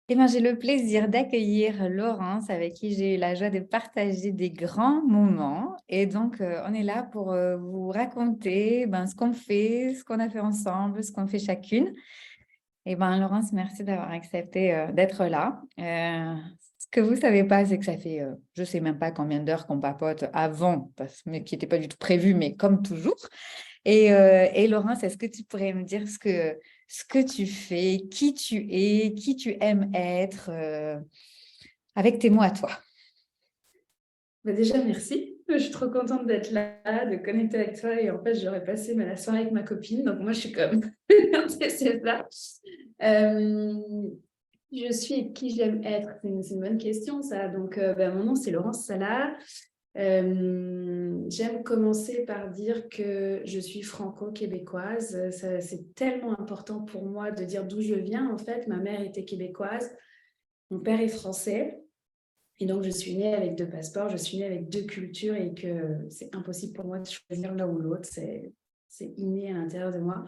Eh bien, j'ai le plaisir d'accueillir Laurence, avec qui j'ai eu la joie de partager des grands moments. Et donc, on est là pour vous raconter ce qu'on fait, ce qu'on a fait ensemble, ce qu'on fait chacune. Et ben, Laurence, merci d'avoir accepté d'être là. Ce que vous ne savez pas, c'est que ça fait, je ne sais même pas combien d'heures qu'on papote avant, mais qui n'était pas du tout prévu, mais comme toujours. Et Laurence, est-ce que tu pourrais me dire ce que tu fais, qui tu es, qui tu aimes être, avec tes mots à toi? Bah déjà, merci. Je suis trop contente d'être là, de connecter avec toi. Et en fait, j'aurais passé la soirée avec ma copine. Donc, moi, je suis comme, c'est ça. Je suis qui j'aime être. C'est une bonne question, ça. Donc, mon nom, c'est Laurence Sala. J'aime commencer par dire que je suis franco-québécoise. C'est tellement important pour moi de dire d'où je viens. En fait, ma mère était québécoise, mon père est français. Et donc, je suis née avec deux passeports, je suis née avec deux cultures et que c'est impossible pour moi de choisir l'un ou l'autre. C'est inné à l'intérieur de moi.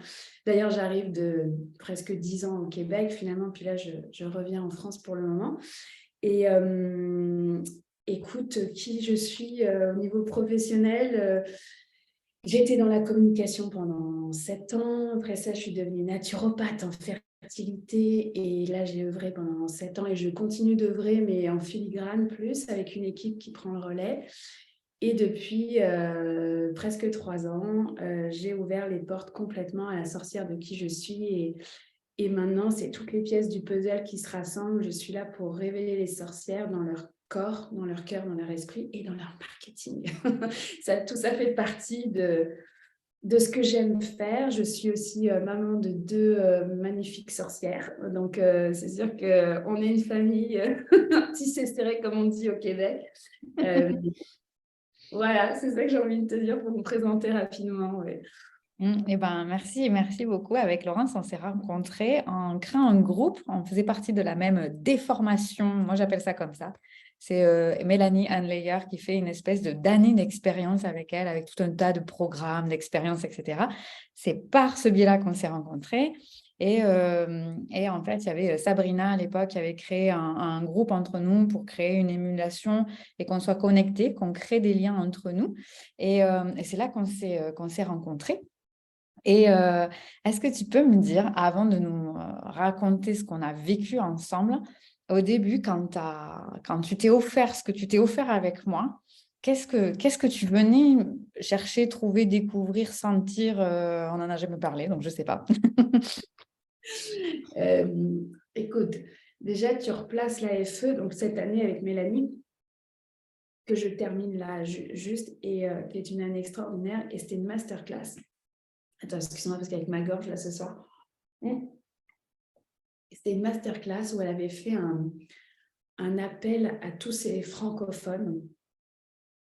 D'ailleurs, j'arrive de presque 10 ans au Québec finalement, puis là, je reviens en France pour le moment. Et écoute, qui je suis au niveau professionnel, j'ai été dans la communication pendant 7 ans. Après ça, je suis devenue naturopathe en fertilité. Et là, j'ai œuvré pendant 7 ans et je continue d'œuvrer, mais en filigrane plus, avec une équipe qui prend le relais. Et depuis presque 3 ans, j'ai ouvert les portes complètement à la sorcière de qui je suis. Et maintenant, c'est toutes les pièces du puzzle qui se rassemblent. Je suis là pour révéler les sorcières dans leur corps, dans leur cœur, dans leur esprit et dans leur marketing. Tout ça fait partie de ce que j'aime faire. Je suis aussi maman de deux magnifiques sorcières. Donc, c'est sûr qu'on est une famille tissée serrée, comme on dit au Québec. Euh, voilà, c'est ça que j'ai envie de te dire pour me présenter rapidement. Ouais. Eh ben, merci beaucoup. Avec Laurence, on s'est rencontrés en créant un groupe. On faisait partie de la même déformation. Moi, j'appelle ça comme ça. C'est Mélanie Hanleyer qui fait une espèce d'année d'expérience avec elle, avec tout un tas de programmes, d'expériences, etc. C'est par ce biais-là qu'on s'est rencontrés. Et en fait, il y avait Sabrina à l'époque qui avait créé un groupe entre nous pour créer une émulation et qu'on soit connectés, qu'on crée des liens entre nous. Et c'est là qu'on s'est rencontrés. Et est-ce que tu peux me dire, avant de nous raconter ce qu'on a vécu ensemble, au début, quand tu t'es offert ce que tu t'es offert avec moi, qu'est-ce que tu venais chercher, trouver, découvrir, sentir, on n'en a jamais parlé, donc je ne sais pas. Écoute, déjà, tu replaces la FE, donc cette année avec Mélanie, que je termine là juste, et qui est une année extraordinaire. Et c'était une masterclass. Attends, excuse-moi, parce qu'avec ma gorge, là, ce soir. C'était une masterclass où elle avait fait un appel à tous ces francophones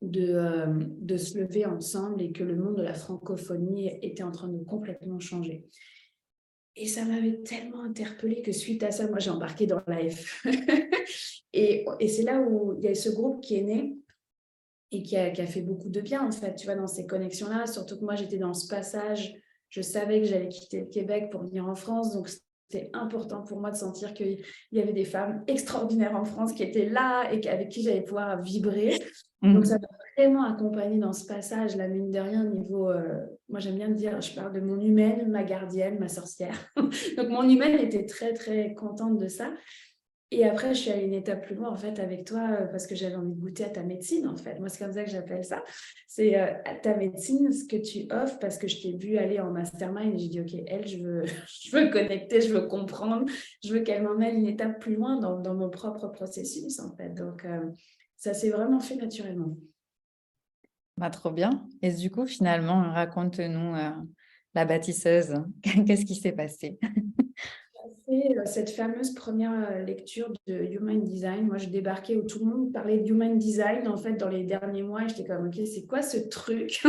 de se lever ensemble et que le monde de la francophonie était en train de complètement changer. Et ça m'avait tellement interpellée que suite à ça, moi, j'ai embarqué dans la F. et c'est là où il y a ce groupe qui est né et qui a fait beaucoup de bien, en fait, tu vois, dans ces connexions-là. Surtout que moi, j'étais dans ce passage. Je savais que j'allais quitter le Québec pour venir en France. Donc, c'était important pour moi de sentir qu'il y avait des femmes extraordinaires en France qui étaient là et avec qui j'allais pouvoir vibrer. Donc, ça Mm. m'a vraiment accompagnée dans ce passage, là, mine de rien, niveau... moi, j'aime bien dire, je parle de mon humaine, ma gardienne, ma sorcière. Donc, mon humaine était très, très contente de ça. Et après, je suis allée une étape plus loin, en fait, avec toi, parce que j'avais envie de goûter à ta médecine, en fait. Moi, c'est comme ça que j'appelle ça. C'est à ta médecine, ce que tu offres, parce que je t'ai vu aller en mastermind et j'ai dit, OK, elle, je veux, je veux connecter, je veux comprendre, je veux qu'elle m'emmène une étape plus loin dans mon propre processus, en fait. Donc, ça s'est vraiment fait naturellement. Bah, trop bien. Et du coup, finalement, raconte-nous la bâtisseuse. Qu'est-ce qui s'est passé? Fait cette fameuse première lecture de Human Design. Moi, je débarquais où tout le monde parlait de Human Design, en fait, dans les derniers mois. Et j'étais comme, OK, c'est quoi ce truc?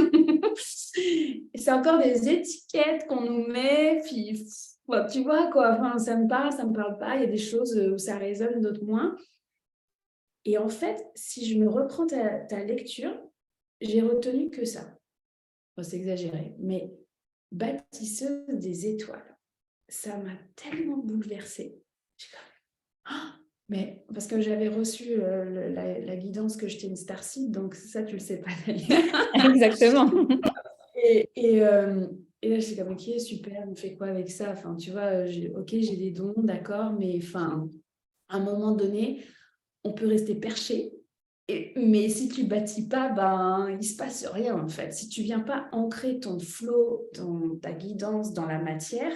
C'est encore des étiquettes qu'on nous met. Puis, tu vois, quoi. Enfin, ça me parle pas. Il y a des choses où ça résonne, d'autres moins. Et en fait, si je me reprends ta lecture, j'ai retenu que ça. Bon, c'est exagéré, mais bâtisseuse des étoiles. Ça m'a tellement bouleversée. Mais parce que j'avais reçu la guidance que j'étais une starseed, donc ça, tu le sais pas d'ailleurs. Exactement. Et, et, euh, et là, j'étais comme, ok, super, on fait quoi avec ça? Enfin, tu vois, ok, j'ai des dons, d'accord, mais enfin, à un moment donné, on peut rester perché. Mais si tu bâtis pas, ben, il se passe rien en fait. Si tu viens pas ancrer ton flow, ta guidance dans la matière,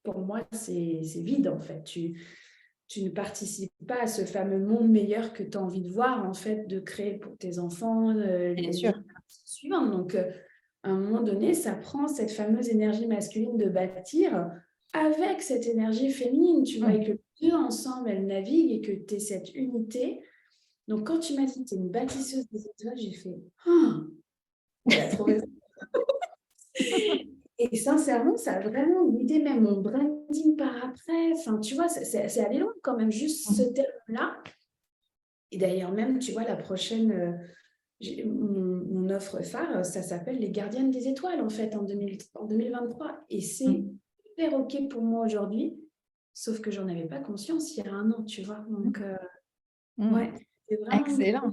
pour moi, c'est vide en fait. Tu ne participes pas à ce fameux monde meilleur que tu as envie de voir, en fait, de créer pour tes enfants Bien les sûr. générations suivantes. Donc, à un moment donné, ça prend cette fameuse énergie masculine de bâtir avec cette énergie féminine, tu vois, et que les deux ensemble, elles naviguent et que tu es cette unité. Donc, quand tu m'as dit que tu es une bâtisseuse des étoiles, j'ai fait «Ah, elle a trouvé ça». Et sincèrement, ça a vraiment guidé même mon branding par après. Enfin, tu vois, c'est allé loin quand même, juste ce terme-là. Et d'ailleurs, même, tu vois, la prochaine, mon offre phare, ça s'appelle Les Gardiennes des Étoiles, en fait, en 2023. Et c'est hyper OK pour moi aujourd'hui, sauf que j'en avais pas conscience il y a un an, tu vois. Donc, ouais, c'est vraiment... Excellent.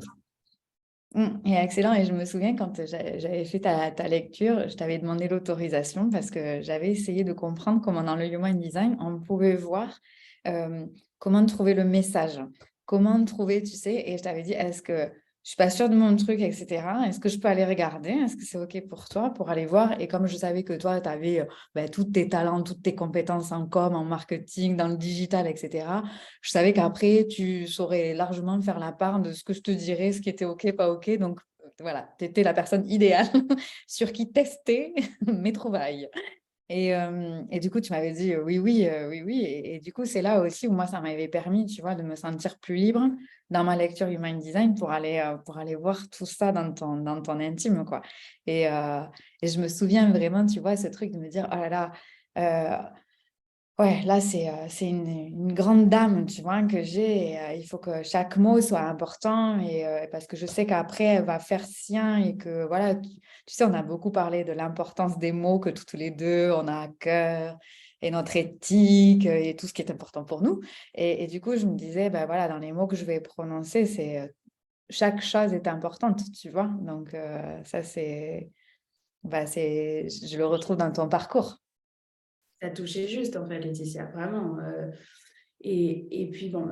Et excellent. Et je me souviens quand j'avais fait ta lecture, je t'avais demandé l'autorisation parce que j'avais essayé de comprendre comment dans le Human Design, on pouvait voir euh, comment trouver le message, comment trouver, tu sais, et je t'avais dit, est-ce que je suis pas sûre de mon truc, etc. Est-ce que je peux aller regarder? Est-ce que c'est OK pour toi pour aller voir? Et comme je savais que toi, tu avais tous tes talents, toutes tes compétences en com, en marketing, dans le digital, etc., je savais qu'après, tu saurais largement me faire la part de ce que je te dirais, ce qui était OK, pas OK. Donc, voilà, tu étais la personne idéale sur qui tester mes trouvailles. Et du coup, tu m'avais dit oui, oui, oui, oui. Et du coup, c'est là aussi où moi, ça m'avait permis, tu vois, de me sentir plus libre dans ma lecture Human Design pour aller voir tout ça dans ton intime, quoi. Et, euh, et je me souviens vraiment, tu vois, ce truc de me dire, oh là là, ouais, là, c'est une grande dame, tu vois, que j'ai. Et, il faut que chaque mot soit important parce que je sais qu'après, elle va faire sien et que, voilà, tu sais, on a beaucoup parlé de l'importance des mots que tous les deux, on a à cœur et notre éthique et tout ce qui est important pour nous. Et du coup, je me disais, ben voilà, dans les mots que je vais prononcer, chaque chose est importante, tu vois. Donc, ça, je le retrouve dans ton parcours. Ça touchait juste, en fait, Laetitia, vraiment. Et puis, bon,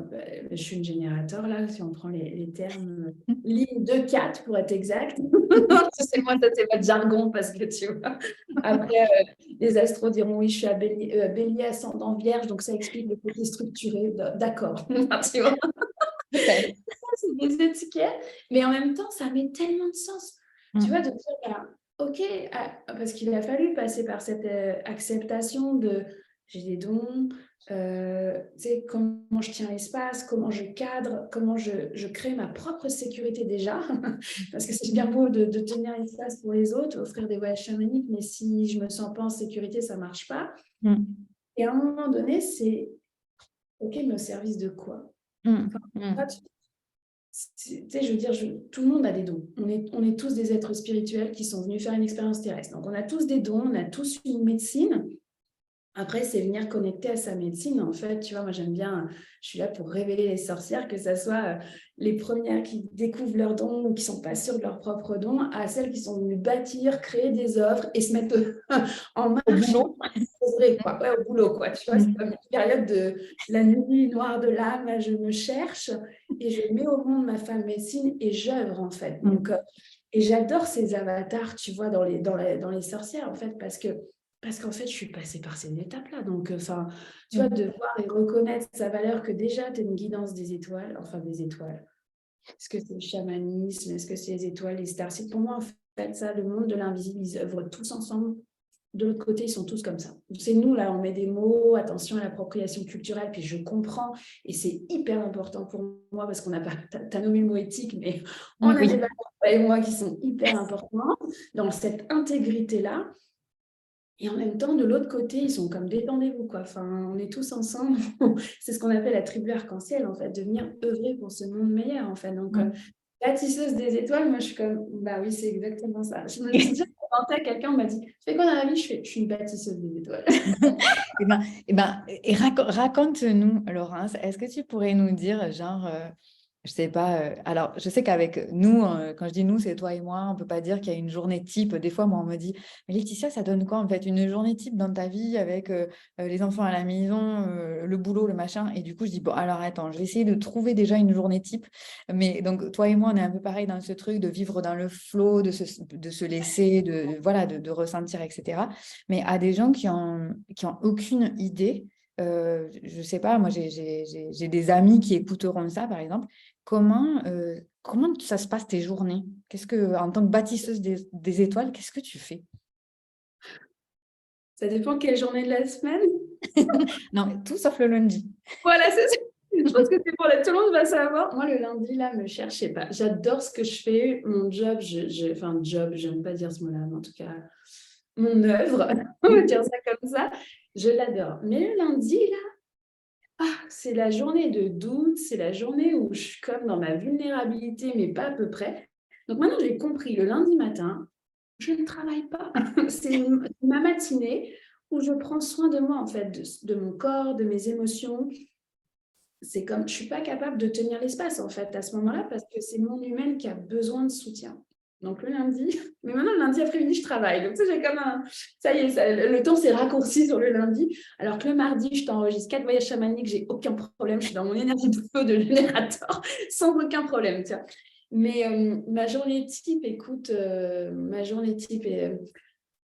je suis une générateur, là, si on prend les termes, ligne 2-4 pour être exact. Tu sais, moi, ça, c'est pas de jargon parce que, tu vois, après, les astros diront, oui, je suis à bélier ascendant vierge, donc ça explique le côté structuré. D'accord, tu vois. Peut-être. C'est des étiquettes, mais en même temps, ça met tellement de sens. Tu vois, de dire, bah, OK, parce qu'il a fallu passer par cette acceptation de j'ai des dons, tu sais, comment je tiens l'espace, comment je cadre, comment je crée ma propre sécurité déjà. Parce que c'est bien beau de tenir l'espace pour les autres, offrir des voyages chamaniques, mais si je ne me sens pas en sécurité, ça ne marche pas. Et à un moment donné, c'est OK, mais au service de quoi? Enfin, tu sais, je veux dire, tout le monde a des dons. On est tous des êtres spirituels qui sont venus faire une expérience terrestre. Donc, on a tous des dons, on a tous une médecine. Après, c'est venir connecter à sa médecine. En fait, tu vois, moi, j'aime bien, je suis là pour révéler les sorcières, que ce soit les premières qui découvrent leurs dons ou qui ne sont pas sûres de leurs propres dons, à celles qui sont venues bâtir, créer des œuvres et se mettre en Au marche, boulot. vrai, quoi. Ouais, au boulot, quoi. Tu vois, c'est comme une période de la nuit noire de l'âme, je me cherche et je mets au monde ma femme médecine et j'œuvre, en fait. Donc, et j'adore ces avatars, tu vois, dans les sorcières, en fait, parce qu'en fait, je suis passée par ces étapes-là. Donc, enfin, tu vois, de voir et reconnaître sa valeur, que déjà, tu as une guidance des étoiles, enfin des étoiles. Est-ce que c'est le chamanisme? Est-ce que c'est les étoiles, les stars? C'est pour moi, en fait, ça, le monde de l'invisible, ils œuvrent tous ensemble. De l'autre côté, ils sont tous comme ça. C'est nous, là, on met des mots, attention à l'appropriation culturelle, puis je comprends, et c'est hyper important pour moi, parce qu'on n'a pas, tu as nommé le mot éthique, mais on a des Oui. valeurs, toi et moi, qui sont hyper importantes dans cette intégrité-là. Et en même temps, de l'autre côté, ils sont comme détendez-vous, quoi. Enfin, on est tous ensemble. C'est ce qu'on appelle la tribu arc-en-ciel, en fait, de venir œuvrer pour ce monde meilleur, en fait. Donc, bâtisseuse des étoiles, moi, je suis comme, bah oui, c'est exactement ça. Je me le dis déjà commenté à quelqu'un, on m'a dit, tu fais quoi dans la vie? Je suis une bâtisseuse des étoiles. Raconte-nous, Laurence, est-ce que tu pourrais nous dire, genre, je sais pas, alors je sais qu'avec nous, quand je dis nous, c'est toi et moi, on peut pas dire qu'il y a une journée type. Des fois, moi, on me dit, mais Laetitia, ça donne quoi en fait, une journée type dans ta vie avec les enfants à la maison, le boulot, le machin. Et du coup, je dis, bon, alors attends, je vais essayer de trouver déjà une journée type. Mais donc, toi et moi, on est un peu pareil dans ce truc de vivre dans le flow, de se laisser, voilà, de ressentir, etc. Mais à des gens qui ont aucune idée, je sais pas, moi j'ai des amis qui écouteront ça par exemple. Comment ça se passe tes journées? En tant que bâtisseuse des étoiles, qu'est-ce que tu fais? Ça dépend quelle journée de la semaine. Non, mais tout sauf le lundi. Voilà, c'est ça. Je pense que c'est pour tout le monde va savoir. Moi, le lundi, là, me cherchez pas. J'adore ce que je fais. Mon job, enfin, job, je n'aime pas dire ce mot-là, mais en tout cas, mon œuvre, on va dire ça comme ça, je l'adore. Mais le lundi, là, c'est la journée de doute, c'est la journée où je suis comme dans ma vulnérabilité, mais pas à peu près. Donc maintenant, j'ai compris, le lundi matin, je ne travaille pas. C'est ma matinée où je prends soin de moi, en fait, de mon corps, de mes émotions. C'est comme, je ne suis pas capable de tenir l'espace, en fait, à ce moment-là, parce que c'est mon humaine qui a besoin de soutien. Donc le lundi, mais maintenant le lundi après-midi, je travaille. Donc ça, j'ai comme ça y est, le temps s'est raccourci sur le lundi. Alors que le mardi, je t'enregistre 4 voyages chamaniques, j'ai aucun problème. Je suis dans mon énergie de feu de générateur sans aucun problème. Tu vois. Mais ma journée type, écoute, ma journée type est,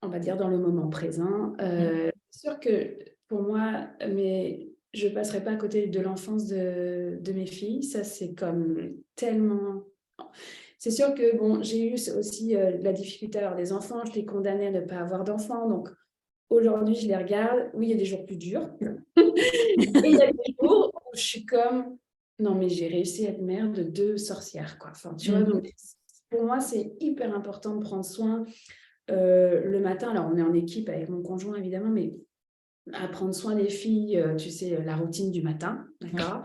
on va dire, dans le moment présent. C'est sûr que pour moi, je ne passerai pas à côté de l'enfance de mes filles. Ça, c'est comme tellement... C'est sûr que bon, j'ai eu aussi la difficulté à avoir des enfants. Je t'ai condamnée à ne pas avoir d'enfants. Donc, aujourd'hui, je les regarde. Oui, il y a des jours plus durs. Et il y a des jours où je suis comme... Non, mais j'ai réussi à être mère de 2 sorcières, quoi. Enfin, tu vois, donc, pour moi, c'est hyper important de prendre soin le matin. Alors, on est en équipe avec mon conjoint, évidemment, mais à prendre soin des filles, tu sais, la routine du matin, d'accord?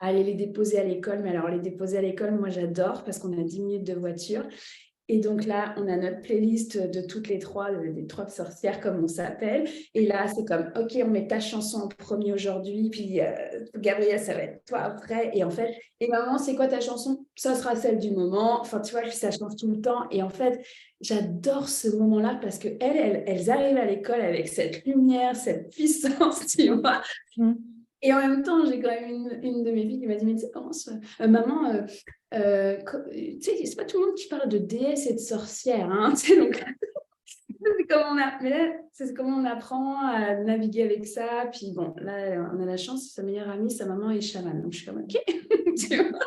Aller les déposer à l'école. Mais alors, les déposer à l'école, moi, j'adore parce qu'on a 10 minutes de voiture. Et donc là, on a notre playlist de toutes les trois, des 3 sorcières, comme on s'appelle. Et là, c'est comme, OK, on met ta chanson en premier aujourd'hui, puis Gabrielle, ça va être toi après. Et en fait, et maman, c'est quoi ta chanson? Ça sera celle du moment. Enfin, tu vois, ça change tout le temps. Et en fait, j'adore ce moment-là parce qu'elles arrivent à l'école avec cette lumière, cette puissance, tu vois. Et en même temps, j'ai quand même une de mes filles qui m'a dit, mais tu sais, comment ça... maman, tu sais, c'est pas tout le monde qui parle de déesse et de sorcière, hein, tu sais, donc c'est comment on apprend à naviguer avec ça. Puis bon, là, on a la chance, sa meilleure amie, sa maman est chamane. Donc je suis comme, OK, tu vois,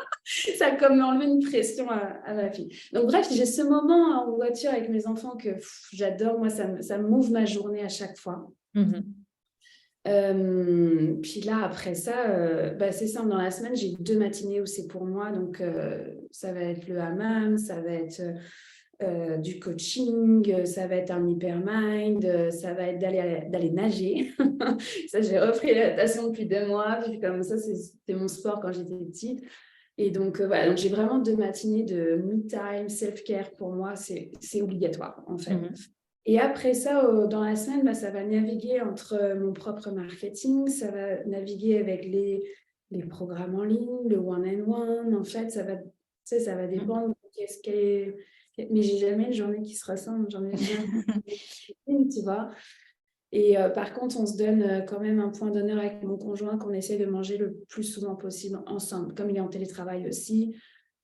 ça a comme enlevé une pression à ma fille. Donc bref, j'ai ce moment en voiture avec mes enfants que j'adore. Moi, ça m'ouvre ma journée à chaque fois. Puis là, après ça, c'est simple, dans la semaine, j'ai 2 matinées où c'est pour moi. Donc, ça va être le hammam, ça va être du coaching, ça va être un hypermind, ça va être d'aller nager. Ça, j'ai repris la natation depuis 2 mois. Puis comme ça, c'était mon sport quand j'étais petite. Et donc, voilà, donc j'ai vraiment 2 matinées de me-time, self-care. Pour moi, c'est obligatoire, en fait. Et après ça, dans la semaine, ça va naviguer entre mon propre marketing, ça va naviguer avec les programmes en ligne, le one-on-one. En fait, ça va dépendre de qu'est-ce qu'est... Mais j'ai jamais une journée qui se ressemble, j'en ai jamais, tu vois. Et par contre, on se donne quand même un point d'honneur avec mon conjoint qu'on essaie de manger le plus souvent possible ensemble, comme il est en télétravail aussi.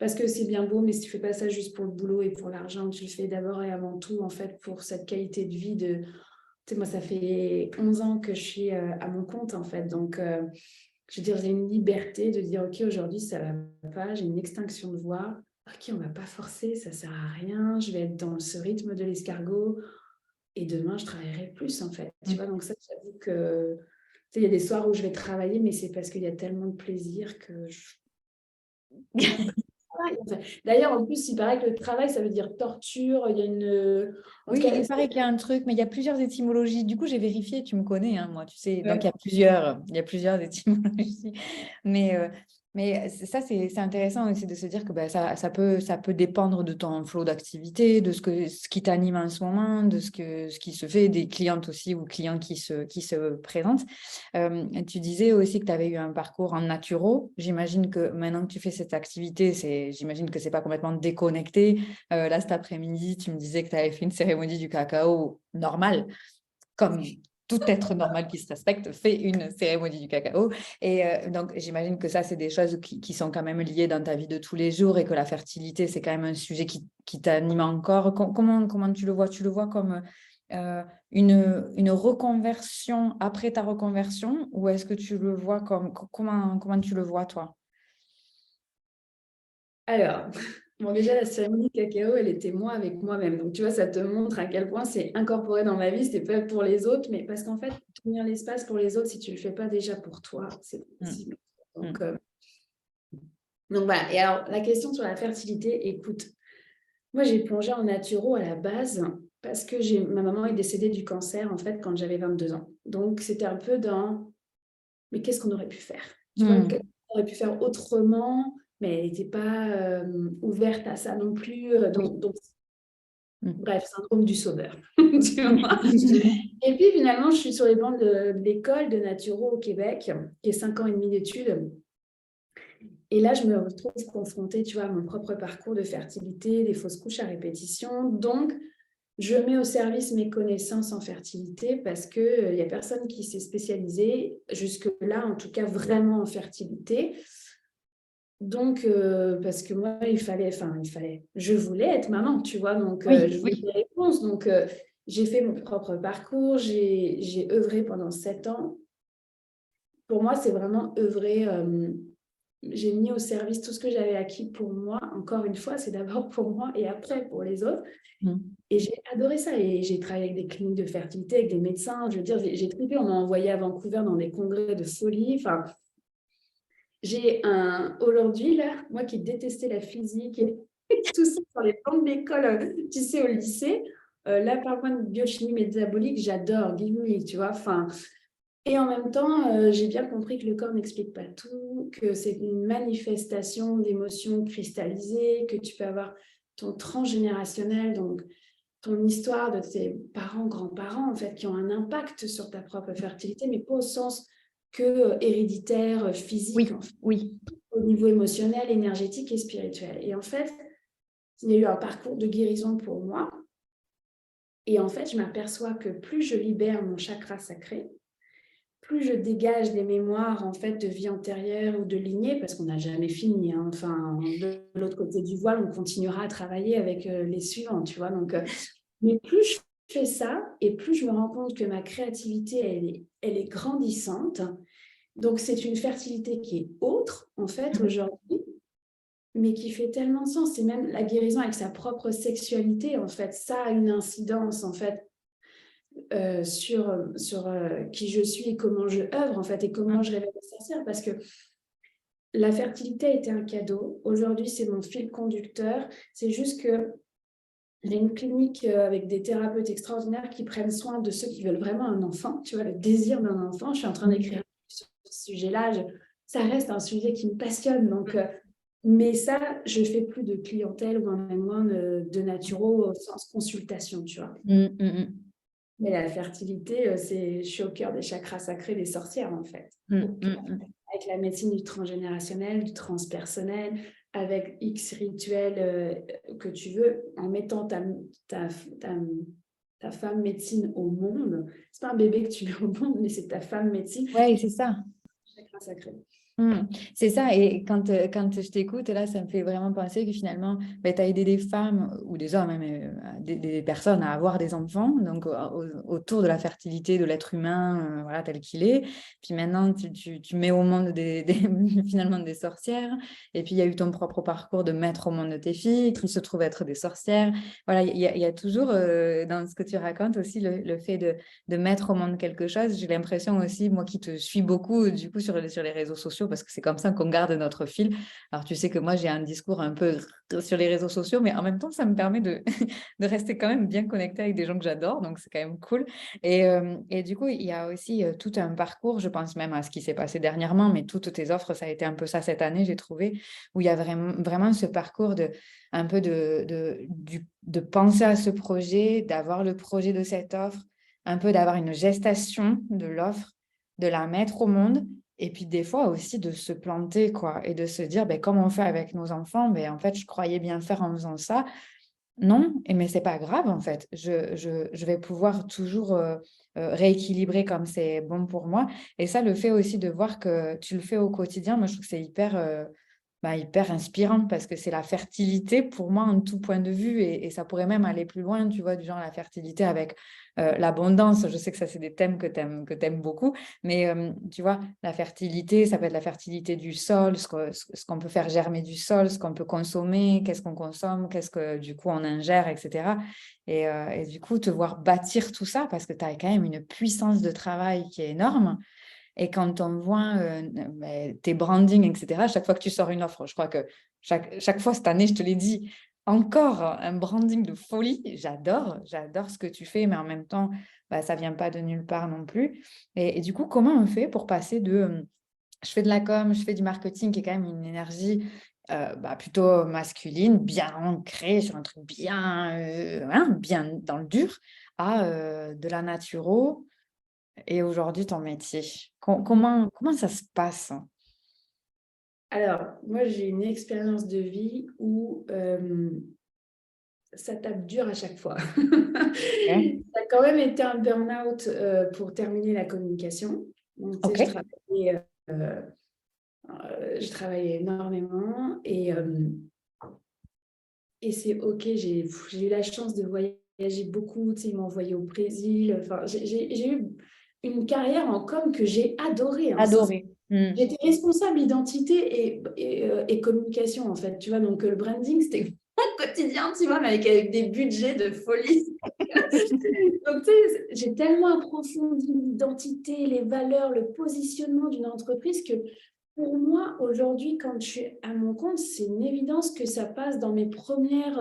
Parce que c'est bien beau, mais si tu ne fais pas ça juste pour le boulot et pour l'argent, tu le fais d'abord et avant tout, en fait, pour cette qualité de vie de... Tu sais, moi, ça fait 11 ans que je suis à mon compte, en fait. Donc, je veux dire, j'ai une liberté de dire, OK, aujourd'hui, ça ne va pas, j'ai une extinction de voix. OK, on ne va pas forcer, ça ne sert à rien. Je vais être dans ce rythme de l'escargot. Et demain, je travaillerai plus, en fait. Tu vois, donc ça, j'avoue que... Tu sais, il y a des soirs où je vais travailler, mais c'est parce qu'il y a tellement de plaisir que D'ailleurs, en plus, il paraît que le travail, ça veut dire torture. Il y a une... Oui, il paraît qu'il y a un truc, mais il y a plusieurs étymologies. Du coup, j'ai vérifié, tu me connais, hein, moi, tu sais. Donc, Ouais. il y a plusieurs étymologies. Mais Mais ça, c'est intéressant aussi de se dire que ça peut dépendre de ton flot d'activité, de ce qui t'anime en ce moment, de ce qui se fait, des clientes aussi ou clients qui se présentent. Tu disais aussi que tu avais eu un parcours en naturo. J'imagine que maintenant que tu fais cette activité, j'imagine que ce n'est pas complètement déconnecté. Là, cet après-midi, tu me disais que tu avais fait une cérémonie du cacao normale, comme tout être normal qui se respecte fait une cérémonie du cacao. Et donc, j'imagine que ça, c'est des choses qui sont quand même liées dans ta vie de tous les jours et que la fertilité, c'est quand même un sujet qui t'anime encore. Comment tu le vois? Tu le vois comme une reconversion après ta reconversion ou est-ce que tu le vois comme... Comment tu le vois, toi? Alors, bon, déjà, la cérémonie cacao, elle était moi avec moi-même. Donc, tu vois, ça te montre à quel point c'est incorporé dans ma vie. C'était pas pour les autres, mais parce qu'en fait, tenir l'espace pour les autres, si tu le fais pas déjà pour toi, c'est pas possible. Donc, voilà. Et alors, la question sur la fertilité, écoute, moi, j'ai plongé en naturo à la base parce que ma maman est décédée du cancer, en fait, quand j'avais 22 ans. Donc, c'était un peu dans, mais qu'est-ce qu'on aurait pu faire? Tu vois, qu'est-ce qu'on aurait pu faire autrement? Mais elle n'était pas ouverte à ça non plus. Donc, bref, syndrome du sauveur. Tu vois. Et puis finalement, je suis sur les bancs de l'école de naturo au Québec, qui est 5 ans et demi d'études. Et là, je me retrouve confrontée, tu vois, à mon propre parcours de fertilité, des fausses couches à répétition. Donc, je mets au service mes connaissances en fertilité parce qu'il n'y a personne qui s'est spécialisé, jusque-là, en tout cas, vraiment en fertilité. Donc, parce que moi, je voulais être maman, tu vois, donc je voulais des réponses. Donc, j'ai fait mon propre parcours, j'ai œuvré pendant 7 ans. Pour moi, c'est vraiment œuvrer. J'ai mis au service tout ce que j'avais acquis pour moi. Encore une fois, c'est d'abord pour moi et après pour les autres. Et j'ai adoré ça. Et j'ai travaillé avec des cliniques de fertilité, avec des médecins. Je veux dire, j'ai trippé. On m'a envoyé à Vancouver dans des congrès de folie. Enfin, aujourd'hui, là, moi qui détestais la physique et tout ça sur les plans de l'école, tu sais, au lycée, là, par contre, biochimie métabolique, j'adore, give me, tu vois. Enfin, et en même temps, j'ai bien compris que le corps n'explique pas tout, que c'est une manifestation d'émotions cristallisées, que tu peux avoir ton transgénérationnel, donc ton histoire de tes parents, grands-parents, en fait, qui ont un impact sur ta propre fertilité, mais pas au sens que héréditaire, physique, en fait, au niveau émotionnel, énergétique et spirituel. Et en fait, il y a eu un parcours de guérison pour moi. Et en fait, je m'aperçois que plus je libère mon chakra sacré, plus je dégage des mémoires en fait de vie antérieure ou de lignée, parce qu'on n'a jamais fini. Hein. Enfin, de l'autre côté du voile, on continuera à travailler avec les suivants, tu vois. Donc, mais plus je fais ça, et plus je me rends compte que ma créativité, elle est grandissante. Donc, c'est une fertilité qui est autre, en fait, aujourd'hui, mais qui fait tellement de sens. C'est même la guérison avec sa propre sexualité, en fait. Ça a une incidence, en fait, sur qui je suis et comment je œuvre, en fait, et comment je révèle le sincère, parce que la fertilité a été un cadeau. Aujourd'hui, c'est mon fil conducteur. C'est juste que j'ai une clinique avec des thérapeutes extraordinaires qui prennent soin de ceux qui veulent vraiment un enfant, tu vois, le désir d'un enfant. Je suis en train d'écrire sur ce sujet-là. Ça reste un sujet qui me passionne. Donc, mais ça, je fais plus de clientèle ou moins de naturo au sens consultation, tu vois. Mais la fertilité, je suis au cœur des chakras sacrés des sorcières, en fait. Avec la médecine du transgénérationnel, du transpersonnel, avec X rituels que tu veux, en mettant ta femme médecine au monde. C'est pas un bébé que tu mets au monde, mais c'est ta femme médecine. Oui, c'est ça. Chakra sacré. C'est ça, et quand je t'écoute, là, ça me fait vraiment penser que finalement, tu as aidé des femmes ou des hommes, même des personnes à avoir des enfants, donc autour de la fertilité de l'être humain, voilà, tel qu'il est. Puis maintenant, tu mets au monde finalement des sorcières, et puis il y a eu ton propre parcours de mettre au monde tes filles qui se trouvent être des sorcières. Voilà, il y a toujours dans ce que tu racontes aussi le fait de mettre au monde quelque chose. J'ai l'impression aussi, moi qui te suis beaucoup, du coup, sur les réseaux sociaux, sociaux parce que c'est comme ça qu'on garde notre fil. Alors, tu sais que moi, j'ai un discours un peu sur les réseaux sociaux, mais en même temps, ça me permet de, de rester quand même bien connectée avec des gens que j'adore, donc c'est quand même cool. Et du coup, il y a aussi tout un parcours, je pense même à ce qui s'est passé dernièrement, mais toutes tes offres, ça a été un peu ça cette année, j'ai trouvé, où il y a vraiment ce parcours de un peu de penser à ce projet, d'avoir le projet de cette offre, un peu d'avoir une gestation de l'offre, de la mettre au monde, et puis des fois aussi de se planter, quoi, et de se dire, ben, comme on fait avec nos enfants, ben, en fait, je croyais bien faire en faisant ça. Non, mais c'est pas grave, en fait. Je vais pouvoir toujours rééquilibrer comme c'est bon pour moi. Et ça, le fait aussi de voir que tu le fais au quotidien, moi, je trouve que c'est hyper inspirant parce que c'est la fertilité pour moi en tout point de vue et ça pourrait même aller plus loin, tu vois, du genre la fertilité avec l'abondance. Je sais que ça, c'est des thèmes que t'aimes beaucoup, mais tu vois, la fertilité, ça peut être la fertilité du sol, ce qu'on peut faire germer du sol, ce qu'on peut consommer, qu'est-ce qu'on consomme, qu'est-ce que du coup on ingère, etc. Et du coup, te voir bâtir tout ça parce que tu as quand même une puissance de travail qui est énorme. Et quand on voit tes brandings, etc., chaque fois que tu sors une offre, je crois que chaque fois cette année, je te l'ai dit, encore un branding de folie. J'adore ce que tu fais, mais en même temps, ça ne vient pas de nulle part non plus. Et du coup, comment on fait pour passer de je fais de la com, je fais du marketing, qui est quand même une énergie plutôt masculine, bien ancrée sur un truc bien dans le dur, à de la naturo et aujourd'hui, ton métier, comment ça se passe? Alors, moi, j'ai une expérience de vie où ça tape dur à chaque fois. Ok. Ça a quand même été un burn-out pour terminer la communication. Donc, tu sais, Ok. je travaillais énormément et c'est OK. J'ai eu la chance de voyager beaucoup. Tu sais, ils m'ont envoyé au Brésil. Enfin, j'ai eu une carrière en com que j'ai adorée, hein. Adoré. J'étais responsable identité et communication, en fait, tu vois. Donc, le branding, c'était mon quotidien, tu vois, mais avec des budgets de folie. Donc, tu sais, j'ai tellement approfondi l'identité, les valeurs, le positionnement d'une entreprise que pour moi, aujourd'hui, quand je suis à mon compte, c'est une évidence que ça passe dans mes premiers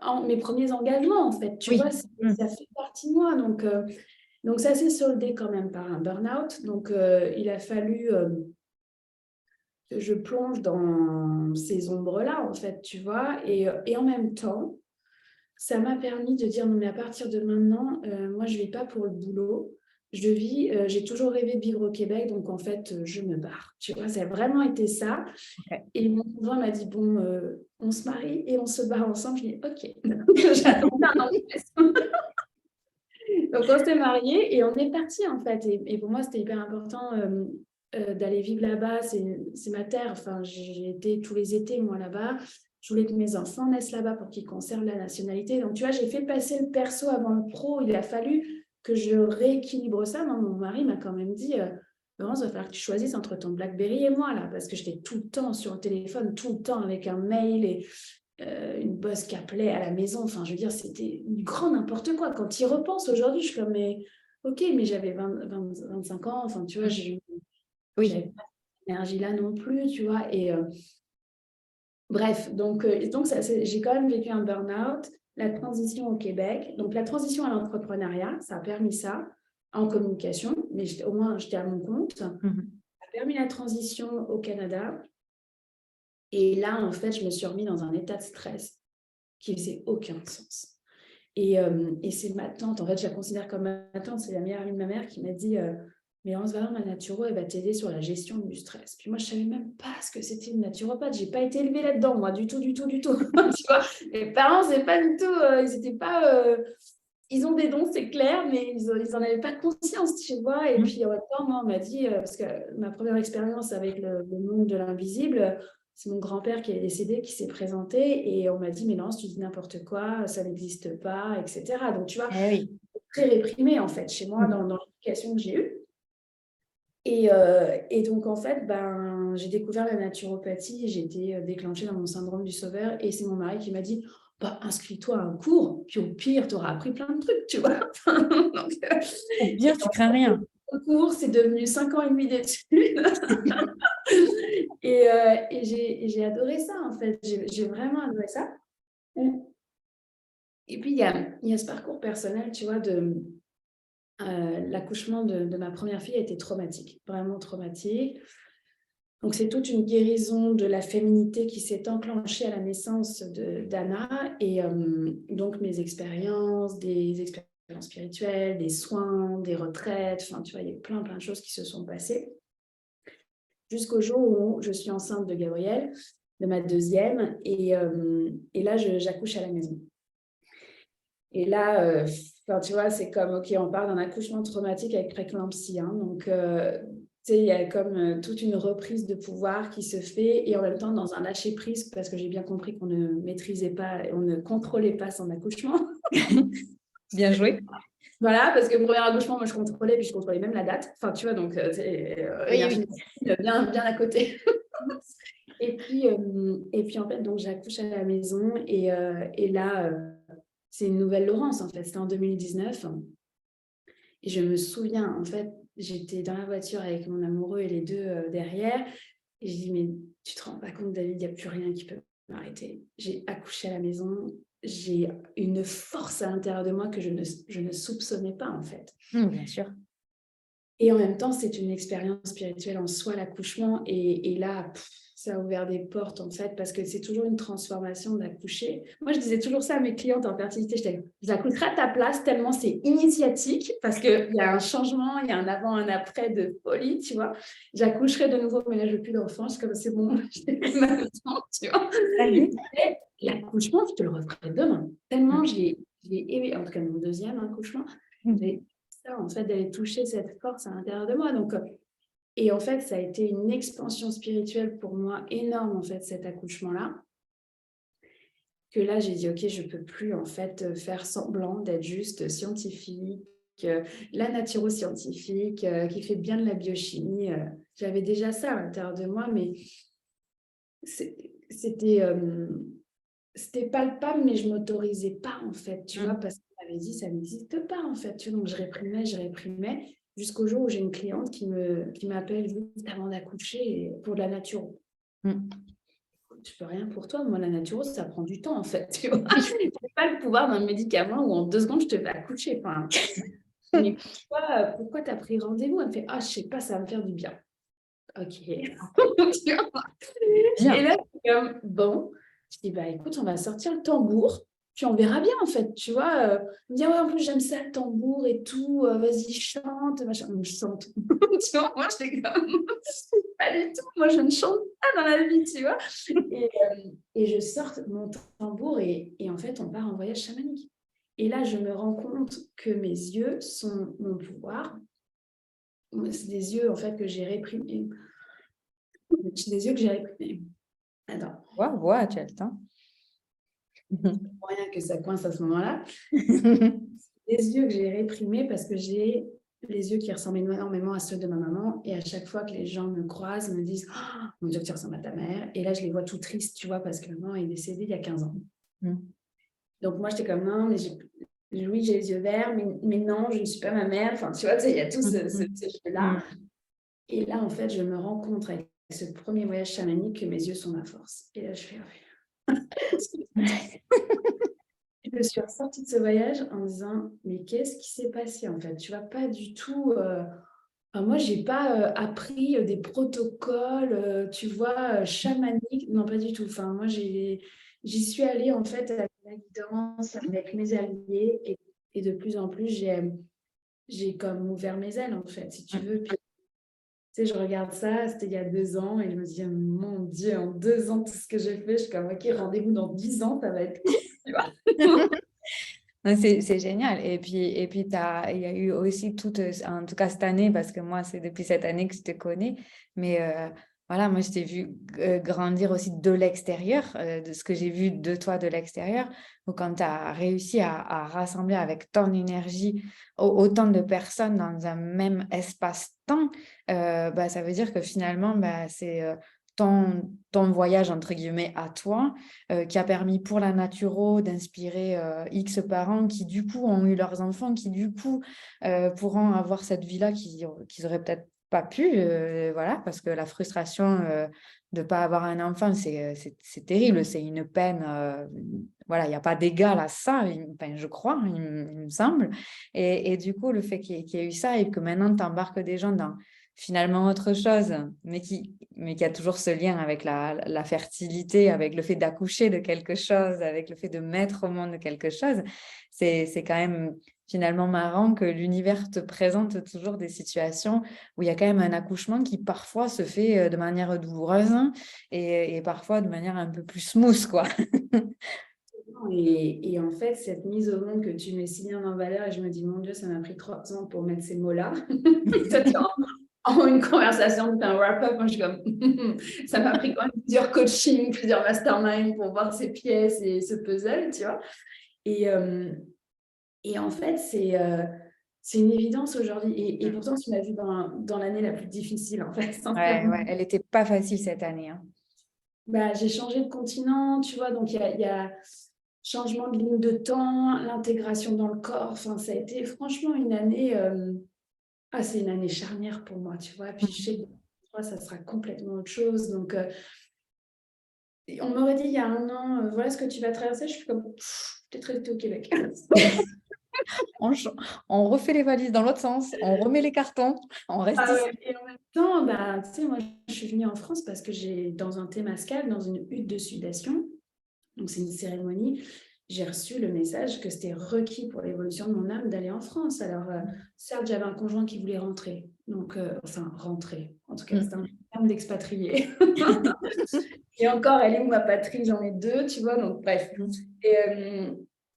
engagements, en fait. Tu Oui. vois, ça fait partie de moi. Donc ça s'est soldé quand même par un burn-out. Donc, il a fallu que je plonge dans ces ombres-là, en fait, tu vois. Et en même temps, ça m'a permis de dire, non, mais à partir de maintenant, moi, je ne vis pas pour le boulot. J'ai toujours rêvé de vivre au Québec, donc en fait, je me barre. Tu vois, ça a vraiment été ça. Ok. Et mon conjoint m'a dit, bon, on se marie et on se barre ensemble. Je dis, OK. J'attendais un an de plus. Donc, on s'est mariés et on est partis, en fait. Et pour moi, c'était hyper important d'aller vivre là-bas. C'est ma terre. Enfin, j'ai été tous les étés, moi, là-bas. Je voulais que mes enfants naissent là-bas pour qu'ils conservent la nationalité. Donc, tu vois, j'ai fait passer le perso avant le pro. Il a fallu que je rééquilibre ça. Moi, mon mari m'a quand même dit, Laurence, il va falloir que tu choisisses entre ton BlackBerry et moi, là, parce que j'étais tout le temps sur le téléphone, tout le temps avec un mail et une boss qui appelait à la maison. Enfin, je veux dire, c'était du grand n'importe quoi. Quand il repense aujourd'hui, je suis comme, mais ok, mais j'avais 25 ans. Enfin, tu vois, j'avais Oui. pas cette énergie-là non plus, tu vois. Bref, donc j'ai quand même vécu un burn-out, la transition au Québec. Donc, la transition à l'entrepreneuriat, ça a permis ça en communication, mais au moins, j'étais à mon compte. Ça Mhm. a permis la transition au Canada. Et là, en fait, je me suis remis dans un état de stress qui faisait aucun sens. Et c'est ma tante, en fait, je la considère comme ma tante, c'est la meilleure amie de ma mère qui m'a dit mais Laurence Valin, ma naturo, elle va t'aider sur la gestion du stress. Puis moi, je ne savais même pas ce que c'était une naturopathe. Je n'ai pas été élevée là-dedans, moi, du tout. Tu vois, mes parents, c'est pas du tout, ils n'étaient pas. Ils ont des dons, c'est clair, mais ils n'en avaient pas conscience, tu vois. Et puis, en même temps, moi, on m'a dit, parce que ma première expérience avec le monde de l'invisible, c'est mon grand-père qui est décédé, qui s'est présenté, et on m'a dit, mais non, tu dis n'importe quoi, ça n'existe pas, etc. Donc, tu vois, Eh oui. très réprimé, en fait, chez moi, Mhm. dans l'éducation que j'ai eue. Et donc, en fait, j'ai découvert la naturopathie, j'ai été déclenchée dans mon syndrome du sauveur, et c'est mon mari qui m'a dit, inscris-toi à un cours, puis au pire, tu auras appris plein de trucs, tu vois. Donc, Au pire, tu crains rien. concours, c'est devenu 5 ans et demi d'études. Et j'ai adoré ça, en fait. J'ai vraiment adoré ça. Et puis, il y a ce parcours personnel, tu vois, l'accouchement de ma première fille a été traumatique, vraiment traumatique. Donc, c'est toute une guérison de la féminité qui s'est enclenchée à la naissance d'Anna. Et donc, mes expériences, des expériences spirituelles, des soins, des retraites, enfin, tu vois, il y a plein de choses qui se sont passées. Jusqu'au jour où je suis enceinte de Gabriel, de ma deuxième. Et là, j'accouche à la maison. Et là, tu vois, c'est comme, OK, on parle d'un accouchement traumatique avec préclampsie. Hein, donc, tu sais, il y a comme toute une reprise de pouvoir qui se fait et en même temps dans un lâcher-prise parce que j'ai bien compris qu'on ne maîtrisait pas, on ne contrôlait pas son accouchement. Bien joué. Voilà, parce que le premier accouchement, moi, je contrôlais, puis je contrôlais même la date. Enfin, tu vois, donc, énergie bien à côté. Et puis, en fait, donc, j'accouche à la maison et là, c'est une nouvelle Laurence, en fait. C'était en 2019. Et je me souviens, en fait, j'étais dans la voiture avec mon amoureux et les deux derrière. Et je dis, mais tu te rends pas compte, David, il n'y a plus rien qui peut m'arrêter. J'ai accouché à la maison. J'ai une force à l'intérieur de moi que je ne soupçonnais pas, en fait. Bien sûr. Et en même temps, c'est une expérience spirituelle en soi, l'accouchement. Et là, ça a ouvert des portes, en fait, parce que c'est toujours une transformation d'accoucher. Moi, je disais toujours ça à mes clientes en fertilité. J'accoucherai à ta place tellement c'est initiatique, parce qu'il y a un changement, il y a un avant, un après de folie, tu vois. J'accoucherai de nouveau, mais là, je veux plus d'enfants. Je suis comme, c'est bon, j'ai plus ma temps, tu vois. Et l'accouchement, je te le referai demain. Tellement je l'ai aimé, en tout cas, mon deuxième accouchement, j'ai ça, en fait, d'aller toucher cette force à l'intérieur de moi. Donc, et en fait, ça a été une expansion spirituelle pour moi énorme, en fait, cet accouchement-là. Que là, j'ai dit, OK, je ne peux plus, en fait, faire semblant d'être juste scientifique, la naturo-scientifique, qui fait bien de la biochimie. J'avais déjà ça à l'intérieur de moi, mais c'était palpable, mais je ne m'autorisais pas, en fait, tu vois, parce qu'on m'avait dit, ça n'existe pas, en fait. Tu vois, donc, je réprimais, jusqu'au jour où j'ai une cliente qui m'appelle juste avant d'accoucher pour de la naturo. Je peux rien pour toi, moi, la naturo, ça prend du temps, en fait, tu vois. Je n'ai pas le pouvoir d'un médicament où en 2 secondes, je te fais accoucher. Enfin, mais pourquoi tu as pris rendez-vous? Elle me fait, ah, je sais pas, ça va me faire du bien. OK. Tu vois. Et là, c'est comme, bon, je dis, bah écoute, on va sortir le tambour, puis on verra bien, en fait, tu vois. Elle me dit, ah ouais, en plus, j'aime ça, le tambour et tout, vas-y, chante, machin. Je chante. Tu vois, moi, j'étais comme, pas du tout, moi, je ne chante pas dans la vie, tu vois. Et je sors mon tambour et en fait, on part en voyage chamanique. Et là, je me rends compte que mes yeux sont mon pouvoir. C'est des yeux, en fait, que j'ai réprimés. C'est des yeux que j'ai réprimés. Attends. Ouais, tu as le temps. Pour rien que ça coince à ce moment-là. Les yeux que j'ai réprimés parce que j'ai les yeux qui ressemblent énormément à ceux de ma maman. Et à chaque fois que les gens me croisent, me disent oh, mon Dieu, tu ressembles à ta mère. Et là, je les vois tout tristes, tu vois, parce que maman est décédée il y a 15 ans. Donc, moi, j'étais comme non, mais oui, j'ai les yeux verts, mais non, je ne suis pas ma mère. Enfin, tu vois, il y a tout ce jeu-là. Et là, en fait, je me rencontre avec ce premier voyage chamanique que mes yeux sont ma force. Et là, je fais je me suis ressortie de ce voyage en me disant, mais qu'est-ce qui s'est passé en fait? Tu vois, pas du tout. Enfin, moi, j'ai pas appris des protocoles, tu vois, chamaniques. Non, pas du tout. Enfin, moi, j'y suis allée en fait avec la guidance, avec mes alliés, et de plus en plus, j'ai comme ouvert mes ailes en fait, si tu veux. Puis, tu sais, je regarde ça, c'était il y a 2 ans, et je me dis, mon Dieu, en 2 ans, tout ce que j'ai fait, je suis comme, ok, rendez-vous dans 10 ans, ça va être cool, tu vois. C'est génial. Et puis il y a eu aussi en tout cas cette année, parce que moi, c'est depuis cette année que je te connais, mais voilà, moi, je t'ai vu grandir aussi de l'extérieur, de ce que j'ai vu de toi de l'extérieur. Donc, quand tu as réussi à rassembler avec ton énergie autant de personnes dans un même espace-temps, ça veut dire que finalement, ton voyage, entre guillemets, à toi, qui a permis pour la naturo d'inspirer X parents qui, du coup, ont eu leurs enfants, qui, du coup, pourront avoir cette vie-là qu'ils auraient peut-être pas pu, voilà, parce que la frustration de ne pas avoir un enfant, c'est terrible, c'est une peine, voilà, il n'y a pas d'égal à ça, enfin, je crois, il me semble. Et du coup, le fait qu'il y ait eu ça et que maintenant, tu embarques des gens dans finalement autre chose, mais qui a toujours ce lien avec la fertilité, avec le fait d'accoucher de quelque chose, avec le fait de mettre au monde quelque chose, c'est quand même finalement marrant que l'univers te présente toujours des situations où il y a quand même un accouchement qui parfois se fait de manière douloureuse et parfois de manière un peu plus smooth, quoi. Et en fait, cette mise au monde que tu mets si bien en valeur, et je me dis, mon Dieu, ça m'a pris 3 ans pour mettre ces mots-là. En une conversation, un wrap-up, moi je suis comme, ça m'a pris quand même plusieurs coachings, plusieurs masterminds pour voir ces pièces et ce puzzle, tu vois. Et en fait, c'est une évidence aujourd'hui. Et pourtant, tu m'as vu dans l'année la plus difficile, en fait, Ouais, sincèrement. ouais, elle n'était pas facile cette année, hein. Bah, j'ai changé de continent, tu vois, donc il y a changement de ligne de temps, l'intégration dans le corps. Enfin, ça a été franchement une année, c'est une année charnière pour moi, tu vois. Puis je sais que toi, ça sera complètement autre chose. Donc, on m'aurait dit il y a un an, voilà ce que tu vas traverser. Je suis comme, peut-être rester au Québec. On, ch- on refait les valises dans l'autre sens, on remet les cartons, on reste Ah ici. ouais, et en même temps, bah, tu sais, moi, je suis venue en France parce que j'ai, dans un Temazcal, dans une hutte de sudation, donc c'est une cérémonie, j'ai reçu le message que c'était requis pour l'évolution de mon âme d'aller en France. Alors, certes, j'avais un conjoint qui voulait rentrer, donc, enfin, rentrer, en tout cas, c'est un terme d'expatrié. Et encore, elle est où ma patrie? J'en ai 2, tu vois, donc bref.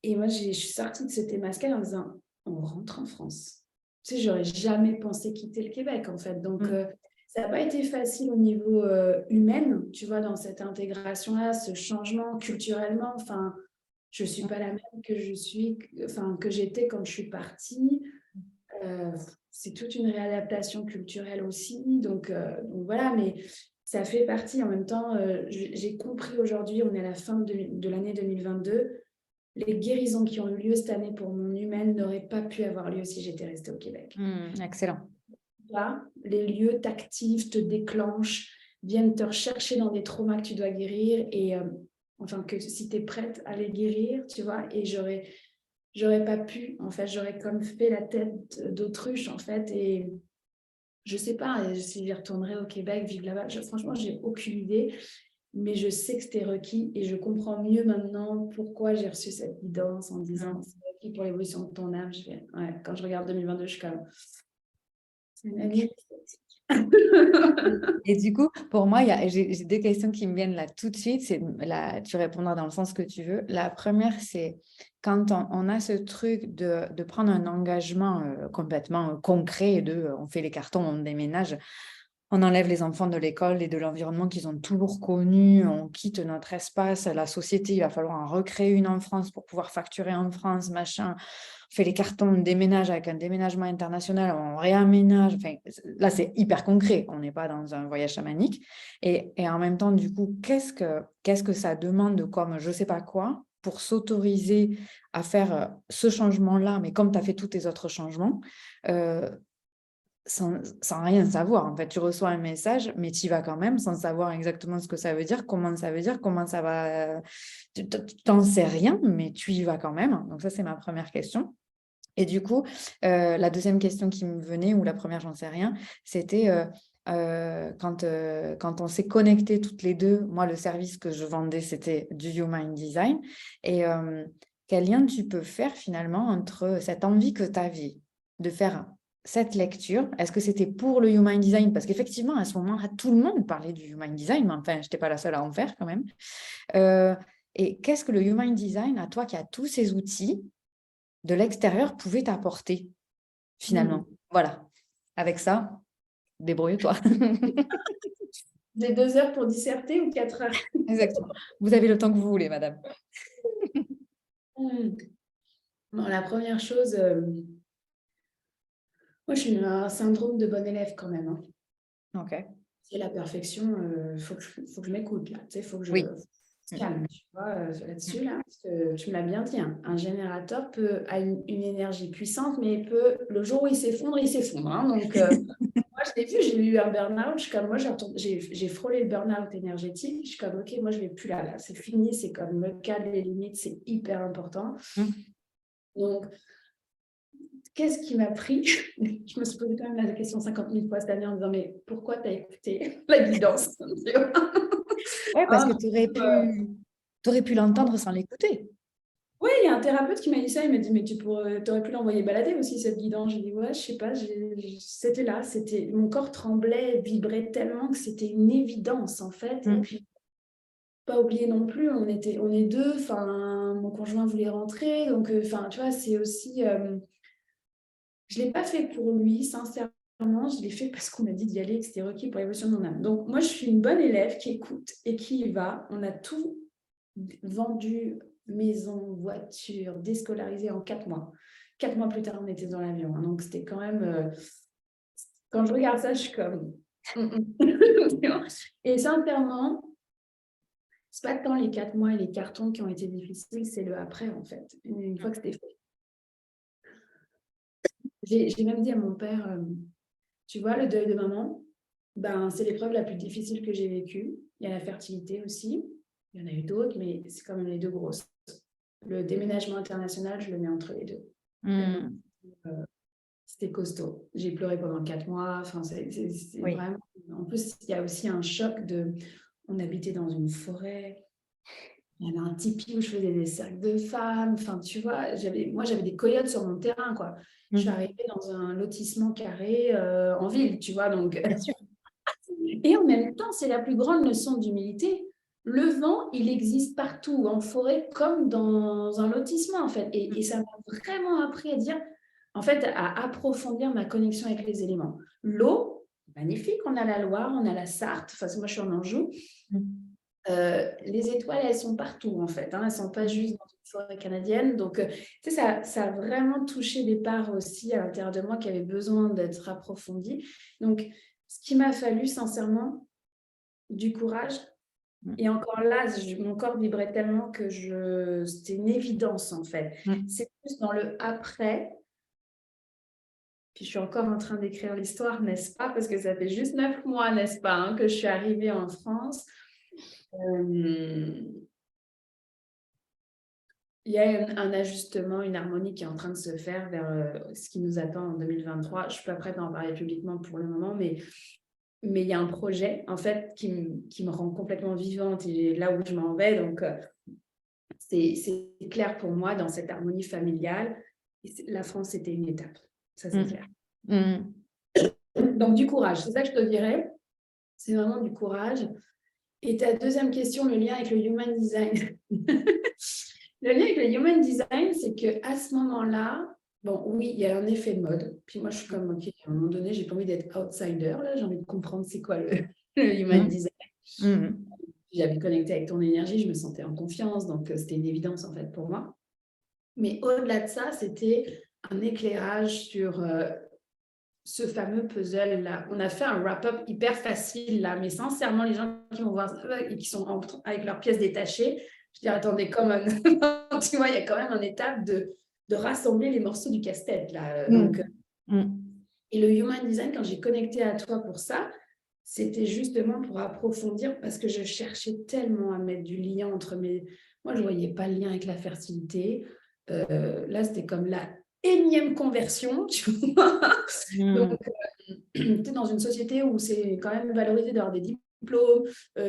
Et moi, je suis sortie de ce Temazcal en me disant, on rentre en France. Tu sais, j'aurais jamais pensé quitter le Québec, en fait. Donc, ça n'a pas été facile au niveau humain, tu vois, dans cette intégration-là, ce changement culturellement. Enfin, je ne suis pas la même que j'étais quand je suis partie. C'est toute une réadaptation culturelle aussi. Donc voilà, mais ça fait partie. En même temps, j'ai compris aujourd'hui, on est à la fin de l'année 2022, les guérisons qui ont eu lieu cette année pour mon humaine n'auraient pas pu avoir lieu si j'étais restée au Québec. Excellent. Là, les lieux t'activent, te déclenchent, viennent te rechercher dans des traumas que tu dois guérir et enfin que si tu es prête à les guérir, tu vois, et j'aurais pas pu, en fait, j'aurais comme fait la tête d'autruche, en fait, et je sais pas si j'y retournerai au Québec, vivre là-bas. Franchement, j'ai aucune idée, mais je sais que c'était requis et je comprends mieux maintenant pourquoi j'ai reçu cette guidance en disant c'est requis pour l'évolution de ton âme. Ouais, quand je regarde 2022, je suis comme c'est une année. Et du coup, pour moi, j'ai deux questions qui me viennent là tout de suite. Tu répondras dans le sens que tu veux. La première, c'est quand on a ce truc de prendre un engagement complètement concret, on fait les cartons, on déménage, on enlève les enfants de l'école et de l'environnement qu'ils ont toujours connu, on quitte notre espace, la société, il va falloir en recréer une en France pour pouvoir facturer en France, machin. On fait les cartons, on déménage avec un déménagement international, on réaménage. Enfin, là, c'est hyper concret, on n'est pas dans un voyage chamanique. Et en même temps, du coup, qu'est-ce que ça demande comme je ne sais pas quoi pour s'autoriser à faire ce changement-là, mais comme tu as fait tous tes autres changements, sans rien savoir. En fait, tu reçois un message, mais tu y vas quand même sans savoir exactement ce que ça veut dire, comment ça va. Tu n'en sais rien, mais tu y vas quand même. Donc ça, c'est ma première question. Et du coup, la deuxième question qui me venait, ou la première, j'en sais rien, c'était quand on s'est connectés toutes les deux, moi, le service que je vendais, c'était du Human Design. Et quel lien tu peux faire finalement entre cette envie que tu avais de faire cette lecture? Est-ce que c'était pour le Human Design? Parce qu'effectivement, à ce moment-là, tout le monde parlait du Human Design, mais enfin, je n'étais pas la seule à en faire quand même. Et qu'est-ce que le Human Design, à toi qui as tous ces outils, de l'extérieur pouvait t'apporter, finalement. Voilà. Avec ça, débrouille-toi. J'ai 2 heures pour disserter ou 4 heures? Exactement. Vous avez le temps que vous voulez, madame. Bon, la première chose, moi, je suis un syndrome de bon élève quand même. Hein. OK. c'est la perfection, faut que je m'écoute là, tu sais, faut que je Oui. calme, tu vois, là-dessus, là, parce que tu me l'as bien dit, hein, un générateur a une énergie puissante, mais le jour où il s'effondre, hein, donc, moi, je l'ai vu, j'ai eu un burn-out, je suis comme, moi, j'ai frôlé le burn-out énergétique, je suis comme, ok, moi, je vais plus là, c'est fini, c'est comme me cadre les limites, c'est hyper important. Donc, qu'est-ce qui m'a pris? Je me suis posé quand même la question 50 000 fois cette année en disant, mais pourquoi tu as écouté la guidance? Ouais, parce que tu aurais pu l'entendre sans l'écouter. Oui, il y a un thérapeute qui m'a dit ça, il m'a dit, mais tu aurais pu l'envoyer balader aussi, cette guidance. J'ai dit, ouais, je sais pas, c'était là, mon corps tremblait, vibrait tellement que c'était une évidence, en fait. Et puis, pas oublier non plus, on est deux, enfin, mon conjoint voulait rentrer, donc, enfin, tu vois, c'est aussi, je l'ai pas fait pour lui, sincèrement, je l'ai fait parce qu'on m'a dit d'y aller, que c'était requis pour l'évolution de mon âme. Donc, moi, je suis une bonne élève qui écoute et qui y va. On a tout vendu, maison, voiture, déscolarisé en 4 mois. 4 mois plus tard, on était dans l'avion. Hein. Donc, c'était quand même... quand je regarde ça, je suis comme... Et sincèrement, c'est pas tant les 4 mois et les cartons qui ont été difficiles, c'est le après, en fait. Une fois que c'était fait. J'ai même dit à mon père, tu vois, le deuil de maman, ben, c'est l'épreuve la plus difficile que j'ai vécue. Il y a la fertilité aussi. Il y en a eu d'autres, mais c'est quand même les deux grosses. Le déménagement international, je le mets entre les deux. C'était costaud. J'ai pleuré pendant 4 mois. Enfin, c'est vraiment... En plus, il y a aussi un choc de... On habitait dans une forêt. Il y avait un tipi où je faisais des cercles de femmes. Enfin, tu vois, j'avais des coyotes sur mon terrain, quoi. Je suis arrivée dans un lotissement carré en ville, tu vois. Donc... Et en même temps, c'est la plus grande leçon d'humilité. Le vent, il existe partout, en forêt comme dans un lotissement, en fait. Et ça m'a vraiment appris à dire, en fait, à approfondir ma connexion avec les éléments. L'eau, magnifique, on a la Loire, on a la Sarthe, enfin, moi je suis en Anjou. Les étoiles, elles sont partout, en fait. Hein, elles ne sont pas juste dans une forêt canadienne. Donc, tu sais, ça a vraiment touché des parts aussi à l'intérieur de moi qui avaient besoin d'être approfondies. Donc, ce qui m'a fallu, sincèrement, du courage. Et encore là, mon corps vibrait tellement que c'était une évidence, en fait. C'est plus dans le après. Puis je suis encore en train d'écrire l'histoire, n'est-ce pas? Parce que ça fait juste 9 mois, n'est-ce pas, hein, que je suis arrivée en France. Il y a un ajustement, une harmonie qui est en train de se faire vers ce qui nous attend en 2023. Je ne suis pas prête à en parler publiquement pour le moment, mais il y a un projet, en fait, qui me rend complètement vivante et là où je m'en vais. Donc, c'est clair pour moi dans cette harmonie familiale. La France, c'était une étape. Ça, c'est clair. Donc, du courage. C'est ça que je te dirais. C'est vraiment du courage. Et ta deuxième question, le lien avec le human design. Le lien avec le human design, c'est qu'à ce moment-là, bon, oui, il y a un effet de mode. Puis moi, je suis comme, OK, à un moment donné, j'ai pas envie d'être outsider. Là, j'ai envie de comprendre c'est quoi le human design. J'avais connecté avec ton énergie, je me sentais en confiance, donc c'était une évidence en fait pour moi. Mais au-delà de ça, c'était un éclairage sur ce fameux puzzle-là. On a fait un wrap-up hyper facile là, mais sincèrement, les gens qui vont voir ça et qui sont avec leurs pièces détachées, je dis attendez, tu vois, il y a quand même une étape de rassembler les morceaux du casse-tête là. Donc, et le human design, quand j'ai connecté à toi pour ça, c'était justement pour approfondir parce que je cherchais tellement à mettre du lien entre mes... Moi, je ne voyais pas le lien avec la fertilité. Là, c'était comme la énième conversion, tu vois. Donc, tu es dans une société où c'est quand même valorisé d'avoir des diplômes,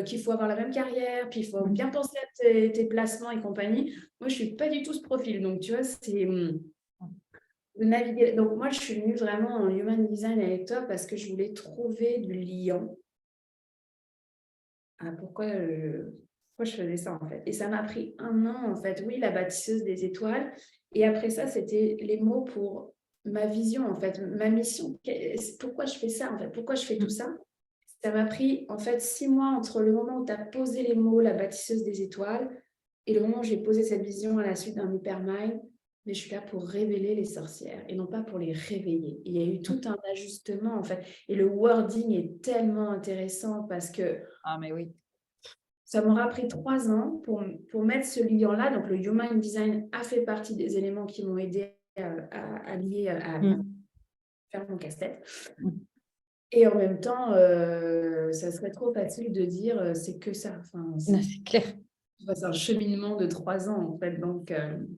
qu'il faut avoir la même carrière, puis il faut bien penser à tes placements et compagnie. Moi, je ne suis pas du tout ce profil. Donc, tu vois, c'est... de naviguer. Donc, moi, je suis venue vraiment en human design avec toi parce que je voulais trouver du lien à pourquoi je faisais ça, en fait. Et ça m'a pris 1 an, en fait. Oui, la bâtisseuse des étoiles. Et après ça, c'était les mots pour ma vision, en fait, ma mission. Pourquoi je fais ça, en fait? Pourquoi je fais tout ça? Ça m'a pris, en fait, 6 mois entre le moment où tu as posé les mots, la bâtisseuse des étoiles, et le moment où j'ai posé cette vision à la suite d'un hypermind. mais je suis là pour révéler les sorcières et non pas pour les réveiller. Il y a eu tout un ajustement, en fait. Et le wording est tellement intéressant parce que Ah, mais oui. ça m'aura pris 3 ans pour mettre ce lien-là. Donc, le Human Design a fait partie des éléments qui m'ont aidé à lier, à faire mon casse-tête. Et en même temps, ça serait trop facile de dire c'est que ça. Enfin, Non, c'est clair. c'est un cheminement de 3 ans, en fait. Donc,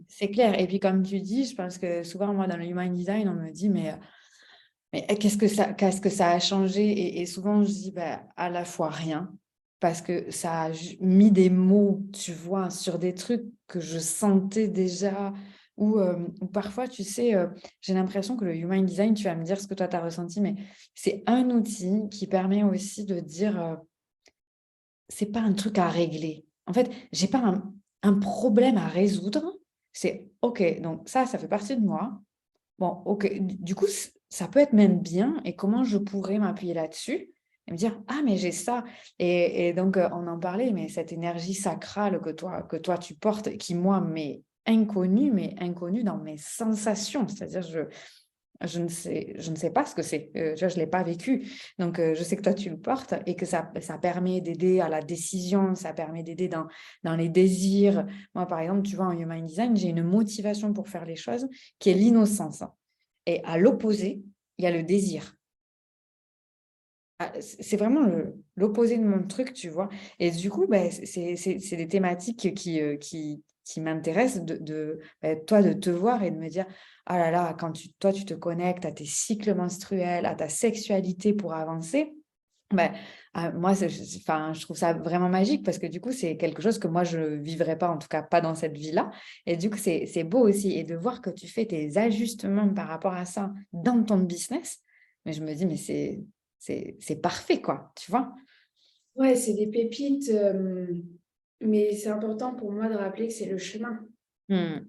C'est clair. Et puis, comme tu dis, je pense que souvent, moi, dans le Human Design, on me dit, mais qu'est-ce que ça a changé? Et souvent, je dis, bah, à la fois rien, parce que ça a mis des mots, tu vois, sur des trucs que je sentais déjà, ou parfois, tu sais, j'ai l'impression que le Human Design, tu vas me dire ce que toi, tu as ressenti, mais c'est un outil qui permet aussi de dire, c'est pas un truc à régler. En fait, j'ai pas un problème à résoudre. C'est OK, donc ça fait partie de moi. Bon, OK, du coup, ça peut être même bien et comment je pourrais m'appuyer là-dessus et me dire: «Ah mais j'ai ça» et donc on en parlait, mais cette énergie sacrale que toi tu portes, qui moi m'est inconnue, mais inconnue dans mes sensations. C'est-à-dire je ne sais pas ce que c'est, tu vois? Je ne l'ai pas vécu. Donc je sais que toi tu le portes et que ça permet d'aider à la décision, ça permet d'aider dans les désirs. Moi, par exemple, tu vois, en Human Design, j'ai une motivation pour faire les choses qui est l'innocence. Et à l'opposé, il y a le désir. Ah, c'est vraiment l'opposé de mon truc, tu vois? Et du coup, beh, c'est des thématiques qui m'intéressent toi, de te voir et de me dire: «Ah là là, quand tu te connectes à tes cycles menstruels, à ta sexualité pour avancer», bah, moi, enfin, je trouve ça vraiment magique parce que du coup, c'est quelque chose que moi, je vivrais pas, en tout cas pas dans cette vie-là. Et du coup, c'est beau aussi. Et de voir que tu fais tes ajustements par rapport à ça dans ton business, mais je me dis, mais c'est parfait, quoi, tu vois? ouais, c'est des pépites, mais c'est important pour moi de rappeler que c'est le chemin. Mmh.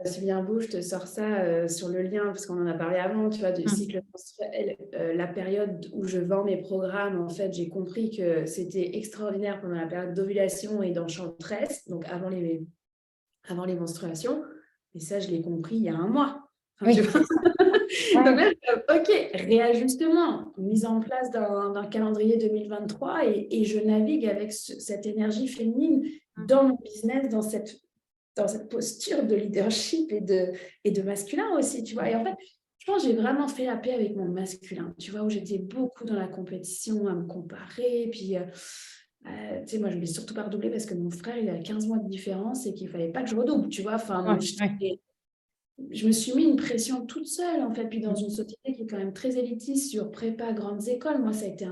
C'est bien beau, je te sors ça, sur le lien, parce qu'on en a parlé avant, tu vois, du Mmh. cycle menstruel. La période où je vends mes programmes, en fait, j'ai compris que c'était extraordinaire pendant la période d'ovulation et d'enchantresse, donc avant les menstruations. Et ça, je l'ai compris il y a un mois. Enfin, tu Oui, vois? c'est ça. Ouais. Donc là, OK, réajustement, mise en place d'un calendrier 2023 et je navigue avec cette énergie féminine Mmh. dans mon business, dans cette posture de leadership et de masculin aussi, tu vois? Et en fait, je pense que j'ai vraiment fait la paix avec mon masculin, tu vois? Où j'étais beaucoup dans la compétition, à me comparer, puis, tu sais, moi, je voulais surtout pas redoubler parce que mon frère, il a 15 mois de différence et qu'il fallait pas que je redouble, tu vois? Enfin, Ouais, donc ouais. je me suis mis une pression toute seule, en fait, puis dans Mmh. une société qui est quand même très élitiste sur prépa, grandes écoles. Moi, ça a été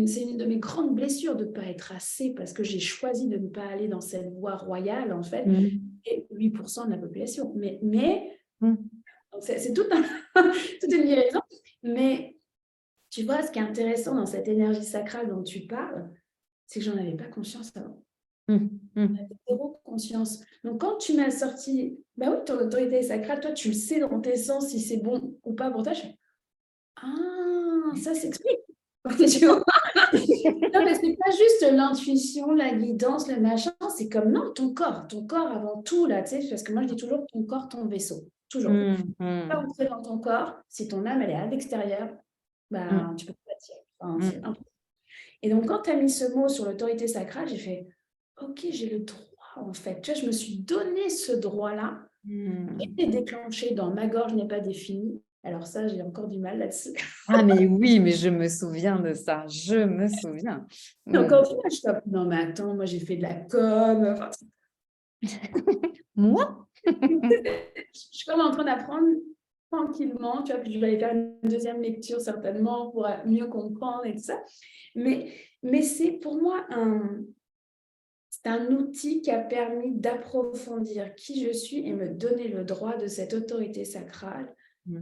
c'est une de mes grandes blessures de ne pas être assez parce que j'ai choisi de ne pas aller dans cette voie royale, en fait, Mmh. et 8% de la population. Mais Mmh. donc c'est toute une guérison. Mais tu vois, ce qui est intéressant dans cette énergie sacrale dont tu parles, c'est que j'en avais pas conscience avant. Mmh. Mmh. Zéro conscience. Donc, quand tu m'as sorti, bah oui, ton autorité est sacrale, toi, tu le sais dans tes sens si c'est bon ou pas pour toi. Je fais, ah, ça s'explique. Tu vois? Non, mais c'est pas juste l'intuition, la guidance, le machin, c'est comme non, ton corps avant tout, là, tu sais, parce que moi, je dis toujours ton corps, ton vaisseau. Toujours. Mmh. Pas Mmh. entrer dans ton corps, si ton âme, elle est à l'extérieur, Mmh. ben, tu peux pas l'attirer. Enfin, c'est Mmh. impossible. Et donc, quand tu as mis ce mot sur l'autorité sacrale, j'ai fait, ok, j'ai le droit, en fait. Tu vois, je me suis donné ce droit-là Mmh. est déclenché dans ma gorge n'est pas définie. Alors ça, j'ai encore du mal là-dessus. Ah mais oui, mais je me souviens de ça, je me souviens. Et Mmh. encore du mal, je tape. Non, mais attends, moi j'ai fait de la com. Enfin, Moi? je suis comme en train d'apprendre tranquillement, tu vois, puis je vais aller faire une deuxième lecture certainement pour mieux comprendre et tout ça. Mais c'est pour moi c'est un outil qui a permis d'approfondir qui je suis et me donner le droit de cette autorité sacrale. Mmh.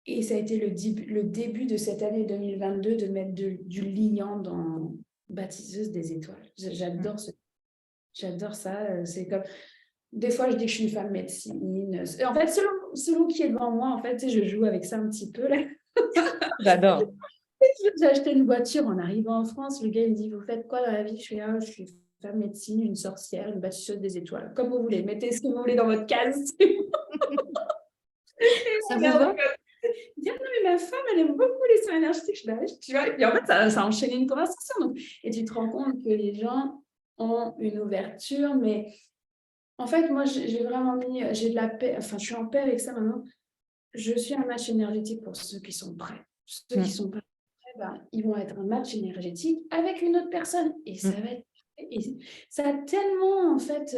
Et ça a été le début de cette année 2022 de mettre du liant dans Baptiseuse des étoiles. Mmh. J'adore ça. C'est comme des fois je dis que je suis une femme médecine. En fait, selon qui est devant moi, en fait, tu sais, je joue avec ça un petit peu là. J'adore. J'ai acheté une voiture en arrivant en France. Le gars il me dit, vous faites quoi dans la vie? Je fais, ah, je suis femme médecine, une sorcière, une bâtisseuse des étoiles. Comme vous voulez, mettez ce que vous voulez dans votre case. Ça vous va? Dire non, mais ma femme, elle aime beaucoup les soins énergétiques. Je dis, tu vois, et puis en fait, ça a enchaîné une conversation. Donc, et tu te rends compte que les gens ont une ouverture, mais en fait, moi, j'ai vraiment mis, j'ai de la paix, enfin, je suis en paix avec ça maintenant. Je suis un match énergétique pour ceux qui sont prêts. Ceux qui sont pas prêts, ben, ils vont être un match énergétique avec une autre personne. Et ça va être. Et ça a tellement, en fait,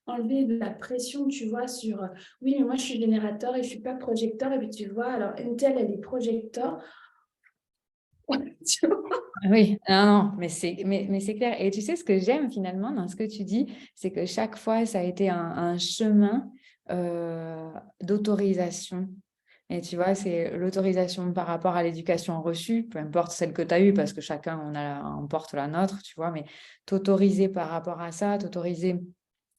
enlevé de la pression, tu vois, sur oui, mais moi, je suis générateur et je ne suis pas projecteur. Et puis, tu vois, alors, une telle, elle est projecteur. Tu vois. Oui, non, non, mais c'est clair. Et tu sais, ce que j'aime finalement dans ce que tu dis, c'est que chaque fois, ça a été un chemin d'autorisation. Et tu vois, c'est l'autorisation par rapport à l'éducation reçue, peu importe celle que tu as eue, parce que chacun, on porte la nôtre, tu vois, mais t'autoriser par rapport à ça, t'autoriser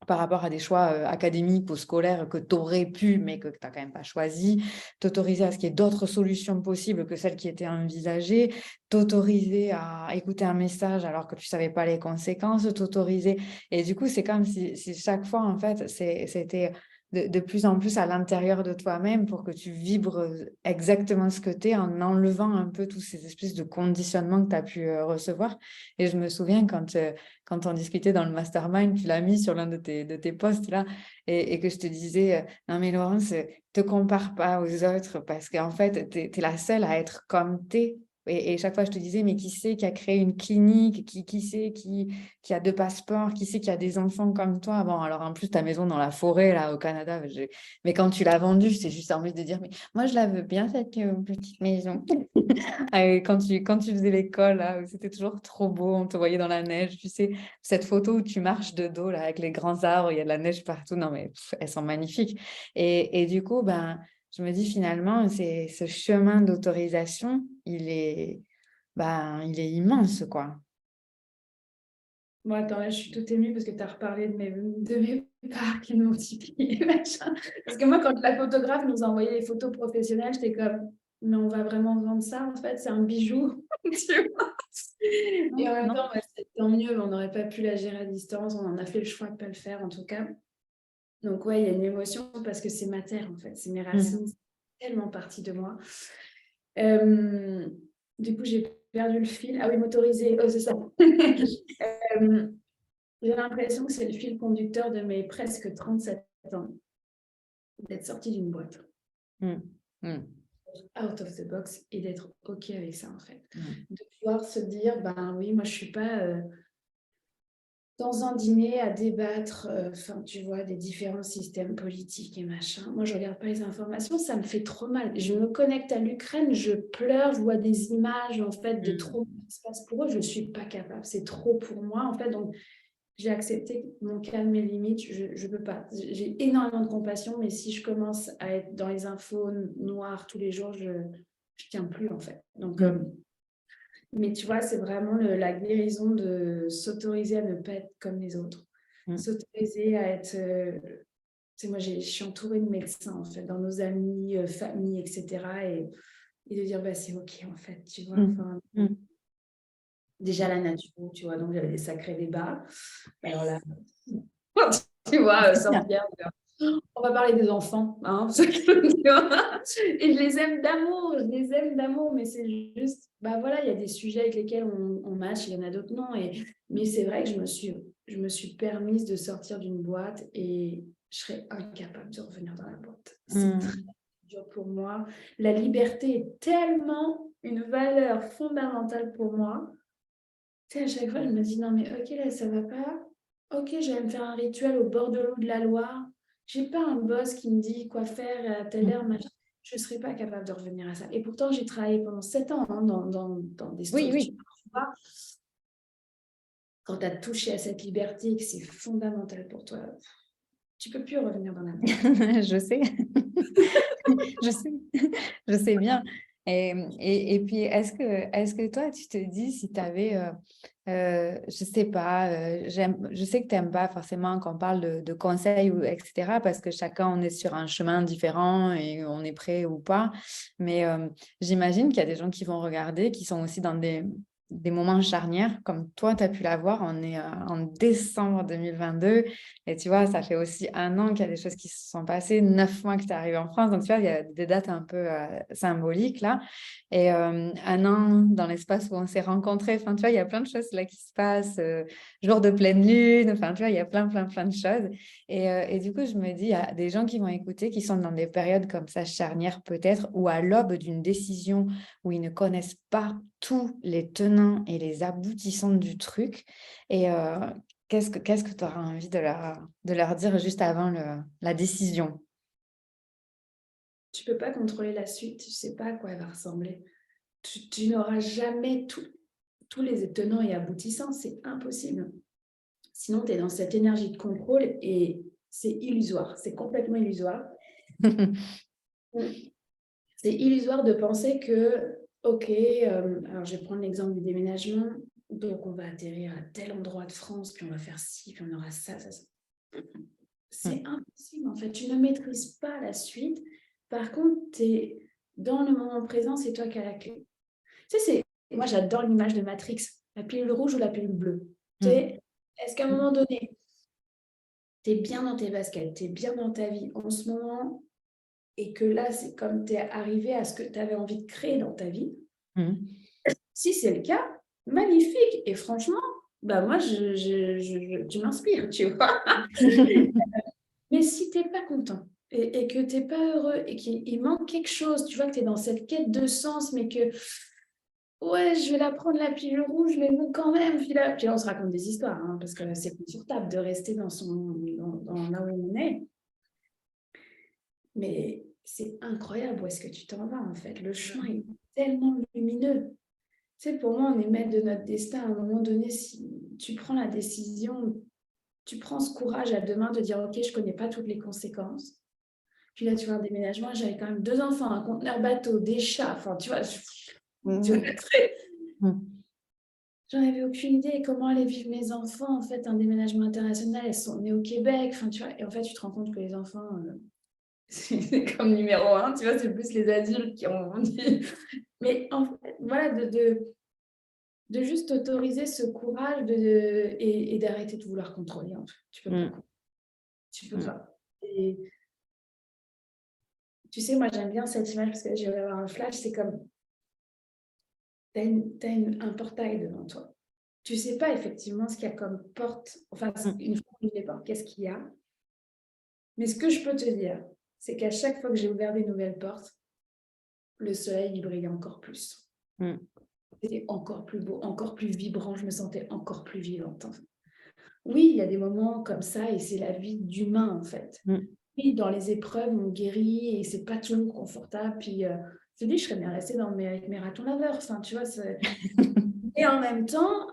par rapport à des choix académiques ou scolaires que tu aurais pu, mais que tu n'as quand même pas choisi, t'autoriser à ce qu'il y ait d'autres solutions possibles que celles qui étaient envisagées, t'autoriser à écouter un message alors que tu ne savais pas les conséquences, t'autoriser. Et du coup, c'est comme si chaque fois, en fait, c'était de plus en plus à l'intérieur de toi-même pour que tu vibres exactement ce que tu es en enlevant un peu tous ces espèces de conditionnements que tu as pu recevoir. Et je me souviens quand on discutait dans le mastermind, tu l'as mis sur l'un de tes posts là, et que je te disais, non mais Laurence, te compare pas aux autres parce qu'en fait, tu es la seule à être comme tu es. Et chaque fois, je te disais, mais qui c'est qui a créé une clinique, qui c'est qui a 2 passeports, qui c'est qui a des enfants comme toi? Bon, alors en plus, ta maison dans la forêt, là, au Canada, mais quand tu l'as vendue, j'ai juste envie de dire, mais moi, je la veux bien, cette petite maison. Quand tu faisais l'école, là, où c'était toujours trop beau, on te voyait dans la neige, tu sais, cette photo où tu marches de dos, là, avec les grands arbres, il y a de la neige partout, non, mais elles sont magnifiques. Et du coup, ben, je me dis finalement, c'est ce chemin d'autorisation, il est immense, quoi. Bon, attends, là, je suis toute émue parce que tu as reparlé de mes parts qui m'ont typé, machin. Parce que moi, quand la photographe nous a envoyé les photos professionnelles, j'étais comme, mais on va vraiment vendre ça, en fait, c'est un bijou. Tu vois. Et en même Non. temps, ouais, c'est tant mieux, on n'aurait pas pu la gérer à distance, on en a fait le choix de ne pas le faire, en tout cas. Donc, ouais, il y a une émotion parce que c'est ma terre, en fait, c'est mes racines, c'est tellement partie de moi. Du coup, j'ai perdu le fil. Ah oui, motorisé, oh, c'est ça. J'ai l'impression que c'est le fil conducteur de mes presque 37 ans, d'être sortie d'une boîte, out of the box, et d'être OK avec ça, en fait. De pouvoir se dire, ben oui, moi, je ne suis pas dans un dîner à débattre, tu vois, des différents systèmes politiques et machin. Moi, je ne regarde pas les informations, ça me fait trop mal. Je me connecte à l'Ukraine, je pleure, je vois des images, en fait, de trop qui se passe pour eux. Je ne suis pas capable, c'est trop pour moi, en fait. Donc, j'ai accepté mon calme, mes limites, je ne peux pas. J'ai énormément de compassion, mais si je commence à être dans les infos noires tous les jours, je ne tiens plus, en fait. Donc, mais tu vois, c'est vraiment la guérison de s'autoriser à ne pas être comme les autres. S'autoriser à être... moi, je suis entourée de médecins, en fait, dans nos amis, famille, etc. Et de dire, bah, c'est OK, en fait, tu vois. Enfin, déjà, la nature, tu vois, donc j'avais des sacrés débats. Alors là, tu vois, sortir, on va parler des enfants, hein, et je les aime d'amour, mais c'est juste, bah voilà, il y a des sujets avec lesquels on match, il y en a d'autres non, mais c'est vrai que je me suis permise de sortir d'une boîte et je serais incapable de revenir dans la boîte. C'est très dur pour moi. La liberté est tellement une valeur fondamentale pour moi. Tu sais, à chaque fois, je me dis, non mais ok, là, ça va pas. Ok, je vais me faire un rituel au bord de l'eau de la Loire. J'ai pas un boss qui me dit quoi faire à telle heure, machin. Je ne serais pas capable de revenir à ça. Et pourtant, j'ai travaillé pendant 7 ans hein, dans des Oui, structures. oui. Tu vois, quand tu as touché à cette liberté et que c'est fondamental pour toi, tu peux plus revenir dans la boîte. Je sais. Je sais. Je sais bien. Et puis, est-ce que toi, tu te dis si tu avais, je sais pas, je sais que tu n'aimes pas forcément qu'on parle de conseils, etc., parce que chacun, on est sur un chemin différent et on est prêt ou pas. Mais j'imagine qu'il y a des gens qui vont regarder, qui sont aussi des moments charnières, comme toi, tu as pu l'avoir. On est en décembre 2022 et tu vois, ça fait aussi 1 an qu'il y a des choses qui se sont passées, 9 mois que tu es arrivé en France. Donc, tu vois, il y a des dates un peu symboliques là. Et 1 an dans l'espace où on s'est rencontrés. Enfin, tu vois, il y a plein de choses là qui se passent. Jour de pleine lune. Enfin, tu vois, il y a plein, plein, plein de choses. Et du coup, je me dis, il y a des gens qui vont écouter, qui sont dans des périodes comme ça, charnières peut-être, ou à l'aube d'une décision où ils ne connaissent pas tous les tenants et les aboutissants du truc. Et qu'est-ce que tu auras envie de leur dire juste avant la décision? Tu peux pas contrôler la suite, tu sais pas à quoi elle va ressembler. Tu n'auras jamais tous les tenants et aboutissants, c'est impossible. Sinon, tu es dans cette énergie de contrôle et c'est illusoire, c'est complètement illusoire. C'est illusoire de penser que, ok, alors je vais prendre l'exemple du déménagement, donc on va atterrir à tel endroit de France, puis on va faire ci, puis on aura ça, ça, ça. C'est impossible en fait, tu ne maîtrises pas la suite. Par contre, tu es dans le moment présent, c'est toi qui as la clé. Tu sais, moi j'adore l'image de Matrix, la pilule rouge ou la pilule bleue. Tu sais, est-ce qu'à un moment donné, tu es bien dans tes baskets, tu es bien dans ta vie en ce moment, et que là, c'est comme tu es arrivé à ce que tu avais envie de créer dans ta vie. Si c'est le cas, magnifique. Et franchement, bah moi, tu m'inspires, tu vois. Mais si tu n'es pas content et que tu n'es pas heureux et qu'il manque quelque chose, tu vois que tu es dans cette quête de sens, mais que, ouais, je vais la prendre la pilule rouge, mais bon, quand même. Puis là, on se raconte des histoires, hein, parce que c'est confortable de rester dans là où on est. Mais c'est incroyable où est-ce que tu t'en vas, en fait. Le chemin est tellement lumineux. Tu sais, pour moi, on est maître de notre destin. À un moment donné, si tu prends la décision, tu prends ce courage à 2 mains de dire, OK, je ne connais pas toutes les conséquences. Puis là, tu vois, un déménagement, j'avais quand même 2 enfants, un conteneur bateau, des chats. Enfin, tu vois, j'en avais aucune idée comment allaient vivre mes enfants. En fait, un déménagement international, elles sont nées au Québec. Enfin, tu vois, et en fait, tu te rends compte que les enfants, c'est comme numéro 1, tu vois, c'est plus les adultes qui ont dit. Mais en fait, voilà, de juste autoriser ce courage et d'arrêter de vouloir contrôler. En fait. Tu peux pas. Tu peux pas. Et tu sais, moi, j'aime bien cette image parce que je vais avoir un flash. C'est comme, tu as un portail devant toi. Tu sais pas effectivement ce qu'il y a comme porte. Enfin, une fois qu'on ouvre les portes, qu'est-ce qu'il y a? Mais ce que je peux te dire, c'est qu'à chaque fois que j'ai ouvert des nouvelles portes, le soleil, il brillait encore plus. C'était encore plus beau, encore plus vibrant. Je me sentais encore plus vivante. Oui, il y a des moments comme ça et c'est la vie d'humain en fait. Oui, dans les épreuves, on guérit et c'est pas toujours confortable. Puis, je te dis, je serais bien restée avec mes ratons laveurs. Enfin, tu vois, et en même temps,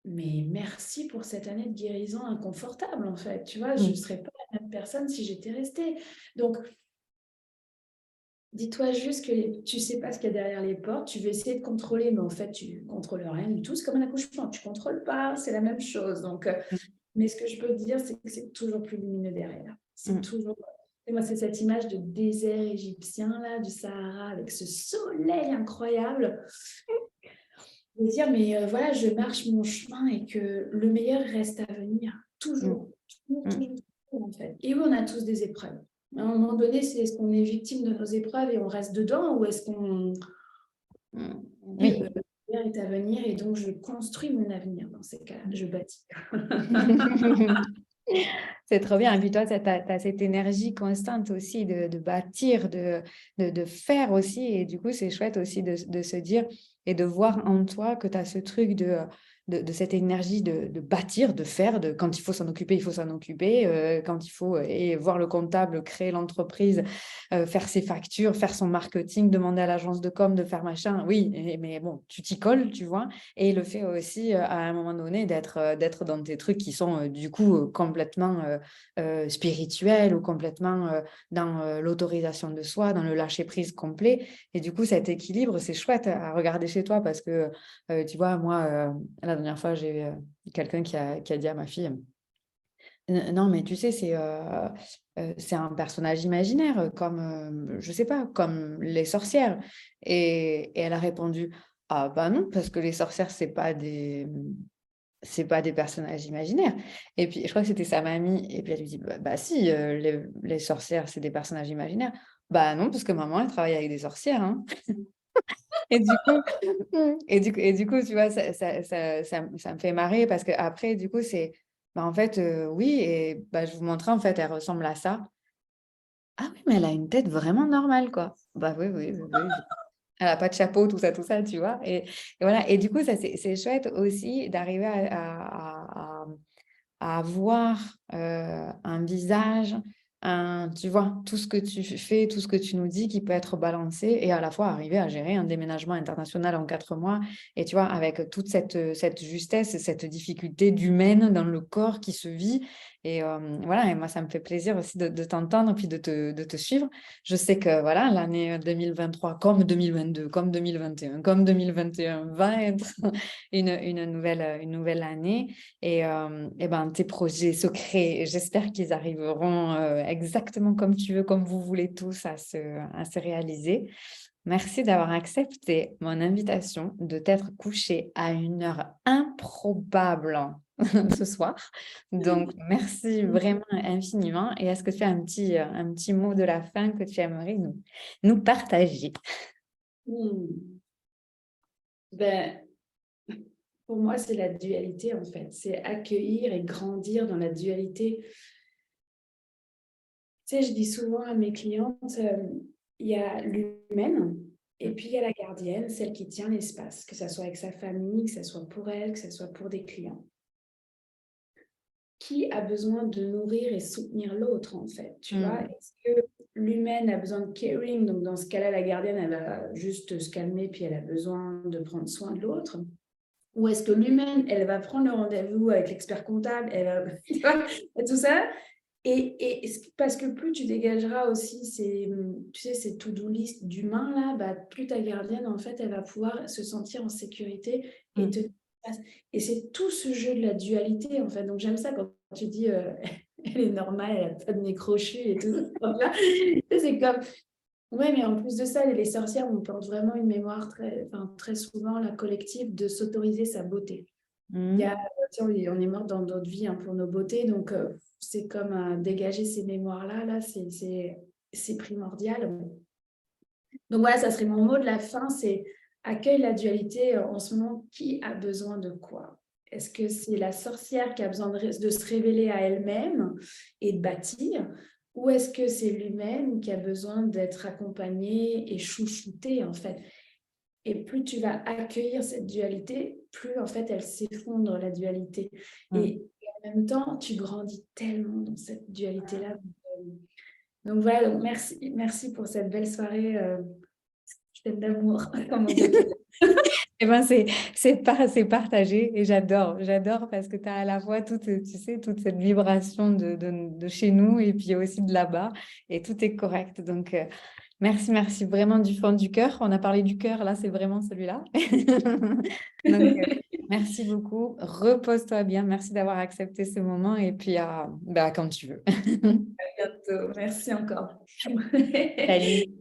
mais merci pour cette année de guérison inconfortable en fait. Tu vois, je ne serais pas la même personne si j'étais restée. Donc, dis-toi juste que tu ne sais pas ce qu'il y a derrière les portes, tu veux essayer de contrôler, mais en fait, tu ne contrôles rien du tout. C'est comme un accouchement, tu ne contrôles pas, c'est la même chose. Donc, mais ce que je peux te dire, c'est que c'est toujours plus lumineux derrière. C'est toujours... Et moi, c'est cette image de désert égyptien, là, du Sahara, avec ce soleil incroyable. De dire, mais voilà, je marche mon chemin et que le meilleur reste à venir. Toujours. Toujours, en fait. Et oui, on a tous des épreuves. À un moment donné, c'est est-ce qu'on est victime de nos épreuves et on reste dedans ou est-ce qu'on... Oui, le meilleur est à venir et donc je construis mon avenir dans ces cas-là. Je bâtis. C'est trop bien. Et puis toi, tu as cette énergie constante aussi de bâtir, de faire aussi. Et du coup, c'est chouette aussi de se dire et de voir en toi que tu as ce truc de cette énergie de bâtir, de faire. Quand il faut s'en occuper, il faut s'en occuper. Quand il faut et voir le comptable, créer l'entreprise, faire ses factures, faire son marketing, demander à l'agence de com de faire machin. Oui, mais bon, tu t'y colles, tu vois. Et le fait aussi, à un moment donné, d'être dans des trucs qui sont du coup complètement spirituels ou complètement dans l'autorisation de soi, dans le lâcher-prise complet. Et du coup, cet équilibre, c'est chouette à regarder chez toi parce que, tu vois, moi, la dernière fois, j'ai quelqu'un qui a dit à ma fille, non, mais tu sais, c'est un personnage imaginaire, comme, je sais pas, comme les sorcières. Et elle a répondu, Ah bah non, parce que les sorcières, c'est pas des personnages imaginaires. Et puis, je crois que c'était sa mamie. Et puis, elle lui dit, bah si, les sorcières, c'est des personnages imaginaires. Bah non, parce que maman, elle travaille avec des sorcières, hein. Et du coup, tu vois, ça me fait marrer parce que après, du coup, c'est, bah, en fait, oui, et bah, je vous montrais, en fait, elle ressemble à ça. Ah oui, mais elle a une tête vraiment normale, quoi. Bah oui, oui, oui, oui. Elle a pas de chapeau, tout ça, tu vois. Et voilà. Et du coup, ça, c'est chouette aussi d'arriver à avoir un visage, tu vois, tout ce que tu fais, tout ce que tu nous dis qui peut être balancé et à la fois arriver à gérer un déménagement international en 4 mois. Et tu vois, avec toute cette justesse et cette difficulté d'humaine dans le corps qui se vit. Et voilà, et moi, ça me fait plaisir aussi de t'entendre puis de te suivre. Je sais que voilà, l'année 2023, comme 2022, comme 2021, comme 2021, va être une nouvelle année. Et ben, tes projets secrets, j'espère qu'ils arriveront exactement comme tu veux, comme vous voulez tous à se réaliser. Merci d'avoir accepté mon invitation, de t'être couché à une heure improbable ce soir. Donc, merci vraiment infiniment. Et est-ce que tu as un petit mot de la fin que tu aimerais nous partager? Hmm. Ben, pour moi, c'est la dualité, en fait. C'est accueillir et grandir dans la dualité. Tu sais, je dis souvent à mes clientes, il y a l'humaine et puis il y a la gardienne, celle qui tient l'espace, que ce soit avec sa famille, que ce soit pour elle, que ce soit pour des clients. Qui a besoin de nourrir et soutenir l'autre, en fait, tu vois? Est-ce que l'humaine a besoin de caring? Donc, dans ce cas-là, la gardienne, elle va juste se calmer, puis elle a besoin de prendre soin de l'autre. Ou est-ce que l'humaine, elle va prendre le rendez-vous avec l'expert comptable, elle va, tu vois, tout ça. Et parce que plus tu dégageras aussi tu sais, ces to-do list d'humains là, bah, plus ta gardienne, en fait, elle va pouvoir se sentir en sécurité et te et c'est tout ce jeu de la dualité, en fait. Donc, j'aime ça quand tu dis elle est normale, elle n'a pas de nez crochu et tout. Donc là, c'est comme, ouais, mais en plus de ça, les sorcières, on porte vraiment une mémoire enfin, très souvent, la collective, de s'autoriser sa beauté. Il y a, tiens, on est mort dans d'autres vies hein, pour nos beautés, donc c'est comme dégager ces mémoires-là, là, c'est primordial. Donc voilà, ça serait mon mot de la fin, c'est accueille la dualité en ce moment. Qui a besoin de quoi? Est-ce que c'est la sorcière qui a besoin de se révéler à elle-même et de bâtir? Ou est-ce que c'est l'humaine qui a besoin d'être accompagnée et chouchoutée, en fait? Et plus tu vas accueillir cette dualité, plus en fait elle s'effondre, la dualité. Et en même temps, tu grandis tellement dans cette dualité-là. Donc voilà, donc merci pour cette belle soirée pleine d'amour, comme on dit. Eh ben, c'est partagé et j'adore parce que tu as à la fois toute, tu sais, toute cette vibration de chez nous et puis aussi de là-bas et tout est correct. Donc, merci vraiment du fond du cœur. On a parlé du cœur, là, c'est vraiment celui-là. Donc, merci beaucoup. Repose-toi bien. Merci d'avoir accepté ce moment et puis bah, quand tu veux. Bientôt. Merci encore. Salut.